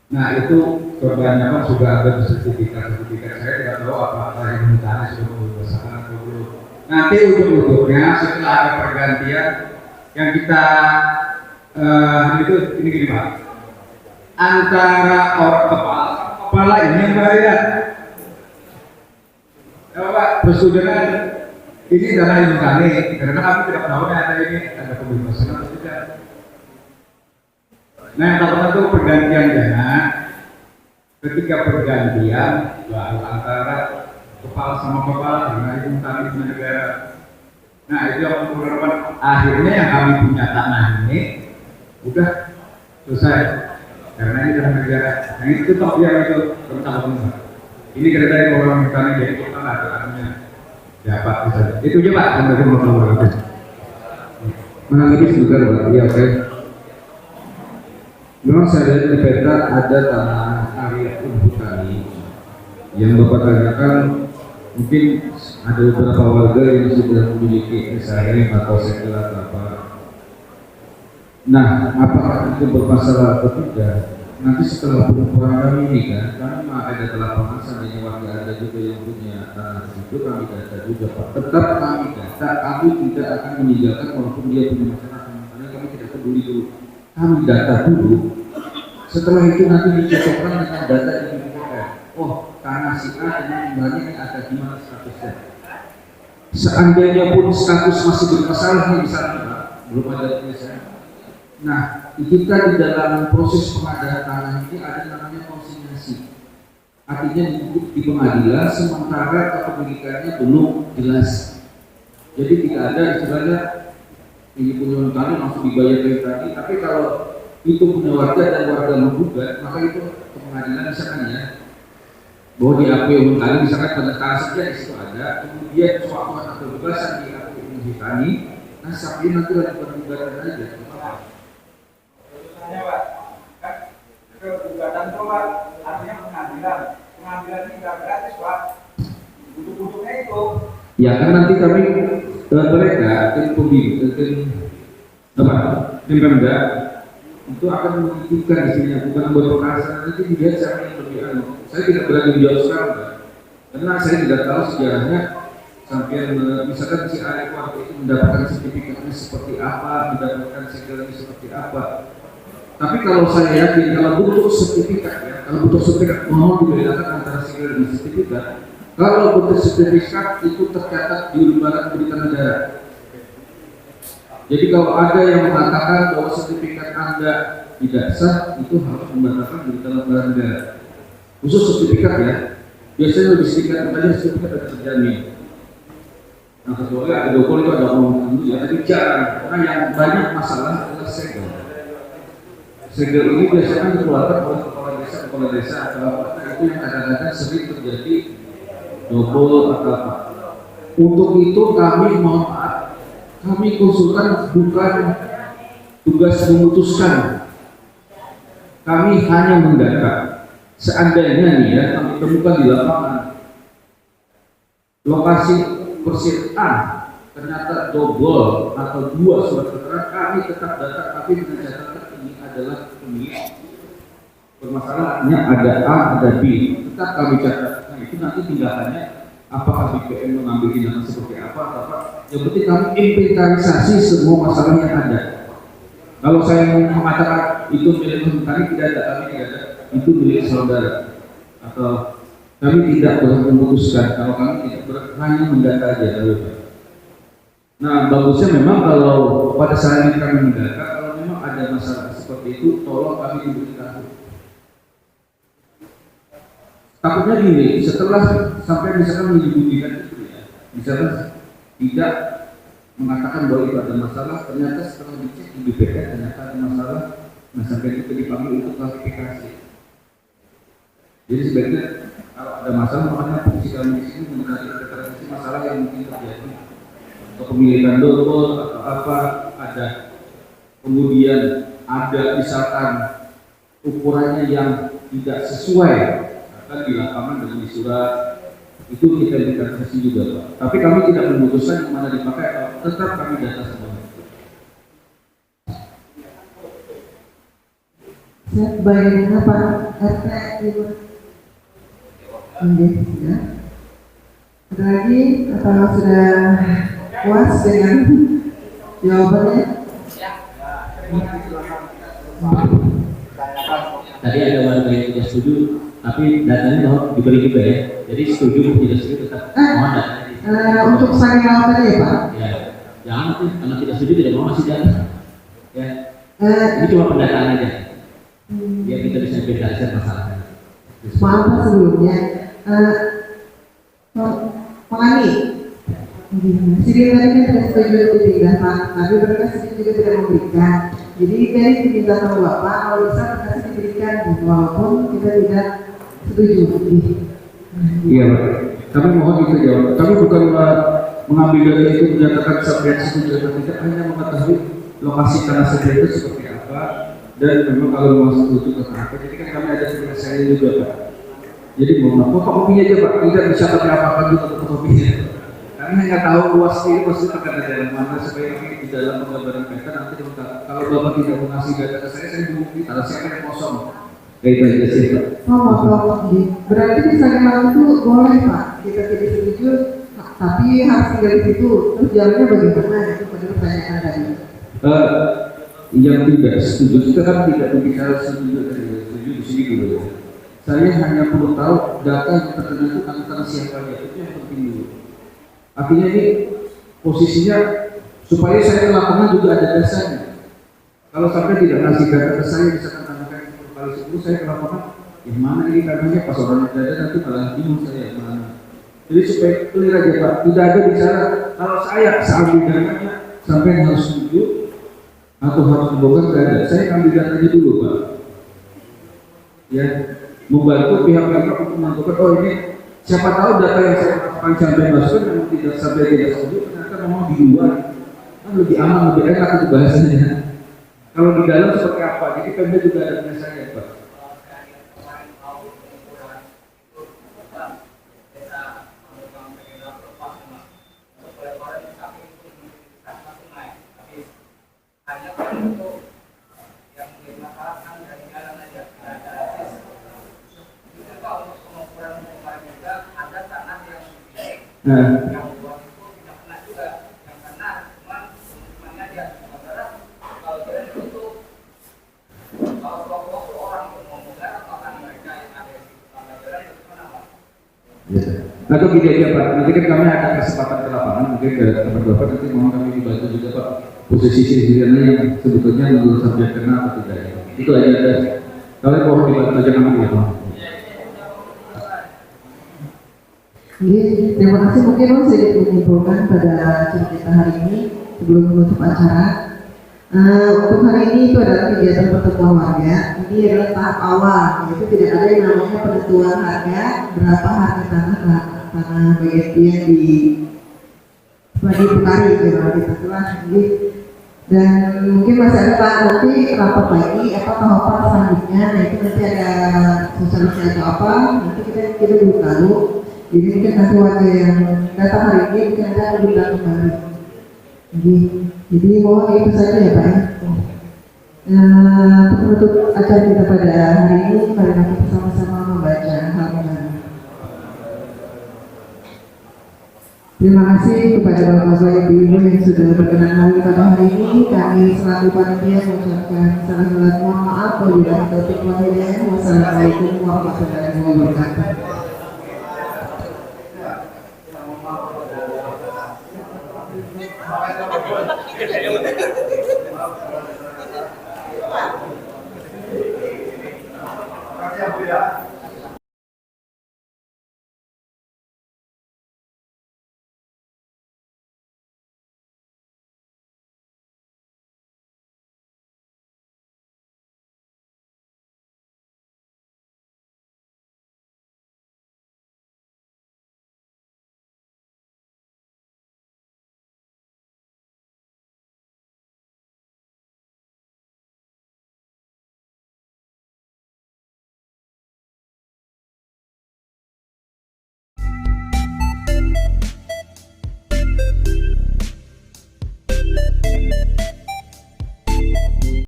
Nah itu kebanyakan sudah ada sertifikat. Saya tidak tahu apakah yang hutannya sudah membebaskan atau belum. Nanti ujung-ujungnya setelah ada pergantian yang kita itu ini gini Pak, antara orang kepala ini yang bayar ya Pak, persetujuan ini dana yang kami karena kami tidak tahu ada ini ada kebebasan atau tidak. Nah yang pertama itu pergantian dana, ketika pergantian baru antara kepala sama kepala karena itu kami punya negara. Nah itu yang merupakan akhirnya yang kami punya tanah ini udah selesai karena ini dalam negara. Nah itu top yang itu tentang ini kereta yang orang hutan jadi kita nggak ada artinya dapat bisa itu aja Pak yang tadi mau ngomong. Mana lagi sebentar Pak? Iya oke. Memang saya lihat di peta ada tanah area Ubutani yang Bapak tanyakan, mungkin ada beberapa warga yang sudah memiliki SRM atau segel atau apa. Nah, apakah itu bermasalah atau tidak? Nanti setelah pengukuran kami ini kan, kami ada lapangan seandainya warga ada juga yang punya tanah itu, kami data juga Pak. Tetap kami data, kami tidak akan meninggalkan walaupun dia punya masalah, karena kami tidak peduli dulu. Kami data dulu. Setelah itu nanti dicocokkan dengan data yang dibutuhkan. Oh, tanah si A dengan banyak yang ada di mana statusnya. Seandainya pun status masih bermasalah nih misalnya, belum ada tulisan. Nah, kita di dalam proses pengadaan tanah ini ada namanya konsinyasi. Artinya di pengadilan sementara kepemilikannya belum jelas. Jadi tidak ada istilahnya ini punya tanah langsung dibayar dari tadi. Tapi kalau itu punya warga dan warga menggugat, maka itu ke pengadilan misalkan ya bahwa diakui Untani misalkan pada saja di situ ada, kemudian suatu atau kebebasan diakui Untani, nah sapi nanti lanjutkan gugatan aja. Pak, kan gugatan itu Pak, artinya pengambilan ini nggak gratis Pak, butuh-butuhnya itu. Ya kan nanti kami mereka tim Pemda itu akan menentukan istrinya bukan buat perasaan nanti dilihat siapa yang lebih anu. Saya tidak berani menjawab sekarang Pak. Karena saya tidak tahu sejarahnya sampai misalkan si A itu mendapatkan sertifikatnya seperti apa, mendapatkan segalanya seperti apa. Tapi kalau saya yakin kalau butuh sertifikat ya, kalau butuh sertifikat mohon dibedakan antara segel dan sertifikat. Kalau butuh sertifikat itu tercatat di lembaran berita negara. Jadi kalau ada yang mengatakan bahwa sertifikat Anda tidak sah, itu harus membatalkan berita lembaran negara. Khusus sertifikat ya, biasanya lebih sedikit saja sertifikat ada terjamin. Nah kecuali ada dokter itu ada omong dulu ya, tapi jarang. Karena yang banyak masalah adalah segel. Segel ini biasanya dikeluarkan oleh kepala desa atau apa. Nah, itu yang kadang-kadang sering terjadi double atau apa. Untuk itu kami mohon maaf, kami konsultan bukan tugas memutuskan. Kami hanya mendata. Seandainya nih ya, kami temukan di lapangan lokasi persir A ternyata double atau dua surat keterangan, kami tetap data, tapi dengan catatan ini adalah pemilik. Permasalahannya ada A, ada B, tetap kami catat. Nah, itu nanti tindakannya apakah BPN mengambil tindakan seperti apa atau apa. Yang penting kami inventarisasi semua masalah yang ada. Kalau saya mengatakan itu milik kami tidak ada, kami tidak ada, itu milik saudara. Atau kami tidak boleh memutuskan, kalau kami tidak hanya mendata aja. Nah bagusnya memang kalau pada saat ini kami mendata, kalau memang ada masalah seperti itu, tolong kami diberitahu. Takutnya gini, setelah sampai misalkan menyembunyikan itu ya, misalkan tidak mengatakan bahwa itu ada masalah, ternyata setelah dicek di BPN ternyata ada masalah, nah sampai itu dipanggil itu klarifikasi. Jadi sebaiknya kalau ada masalah, makanya fungsi kami di sini mencari klarifikasi masalah yang mungkin terjadi, atau pemilikan double atau apa ada, kemudian ada misalkan ukurannya yang tidak sesuai, akan di lapangan dengan di surat. Itu kita inventarisasi juga Pak. Tapi kami tidak memutuskan yang mana dipakai, tetap kami data semua. Bagaimana Pak RT Ibu? Ya. Ada lagi atau sudah puas dengan jawabannya? Tadi ada warga yang tidak setuju, tapi datanya mau diberi juga ya. Jadi setuju atau tidak setuju tetap mohon datanya. Untuk saling lawan tadi ya Pak? Ya, jangan nanti karena tidak setuju tidak mau masih data. Ya, ini cuma pendataan aja. Biar kita bisa bedakan masalahnya. Maaf Pak sebelumnya, Pak Ani, sidang tadi kan tidak setuju dipindah Pak, tapi mereka juga tidak memberikan. Jadi dari diminta sama Bapak, kalau bisa berkasih diberikan, walaupun kita tidak setuju. Iya Pak, kami mohon itu jawab. Kami bukan mengambil data itu menyatakan sampai setuju atau tidak, hanya mengetahui lokasi tanah segel itu seperti apa dan memang kalau mau setuju atau apa. Jadi kan kami ada penyelesaian juga Pak. Jadi mohon fotokopinya aja Pak, tidak bisa pakai apa-apa juga fotokopinya. Kami hanya tahu luas ini pasti akan ada dalam mana supaya kami di dalam penggambaran peta nanti kalau Bapak tidak mengasih data ke saya bukti tanah saya kan kosong. Kayak itu aja sih Pak. Berarti misalnya itu boleh Pak, kita tidak setuju, tapi harus tinggal di situ. Terus jalannya bagaimana? Itu pada pertanyaan tadi. Yang tidak setuju kita kan tidak berbicara setuju di sini dulu. Saya hanya perlu tahu data yang terkena itu antara siapa aja, itu yang penting dulu. Artinya ini posisinya supaya saya ke lapangan juga ada dasarnya. Kalau sampai tidak ngasih data ke saya, bisa katakan kali 10 saya ke lapangan, yang mana ini katanya pas orang ada nanti malah bingung saya mana. Jadi supaya clear aja Pak, tidak ada bicara kalau saya ambil datanya sampai harus setuju atau harus dibongkar tidak ada. Saya ambil datanya dulu Pak. Ya, membantu pihak-pihak untuk menentukan oh ini siapa tahu data yang saya akan sampai masukkan yang tidak sampai tidak setuju ternyata memang di luar kan lebih aman, lebih enak itu bahasanya. Kalau di dalam seperti apa? Jadi Pemda juga ada penyelesaian Pak. Ada Nah, atau gini aja Pak, nanti kan kami ada kesempatan ke lapangan, mungkin ke teman-teman nanti mohon kami dibantu juga Pak posisi sendiriannya yang sebetulnya menurut subjek kena atau tidak ya. Itu aja ada. Kalian mohon dibantu aja kami ya Pak. Terima kasih. Mungkin Om sedikit menyimpulkan pada cerita hari ini sebelum menutup acara. Untuk hari ini itu adalah kegiatan pertemuan warga. Ini adalah tahap awal, yaitu tidak ada yang namanya penentuan harga berapa harga tanah bagian yang diputari gitu setelah ini. Dan mungkin masih ada Pak nanti rapat lagi apa tahapan selanjutnya. Nah itu nanti ada sosialisasi atau apa nanti kita dulu tahu. Jadi mungkin nanti warga yang datang hari ini mungkin ada diundang kembali. Jadi mohon itu saja ya Pak ya. Untuk acara kita pada hari ini, mari kita bersama-sama membaca halaman. Terima kasih kepada Bapak Ibu yang sudah berkenan hadir pada hari ini. Kami selaku panitia mengucapkan salam mohon maaf apabila kita Wassalamualaikum warahmatullahi wabarakatuh.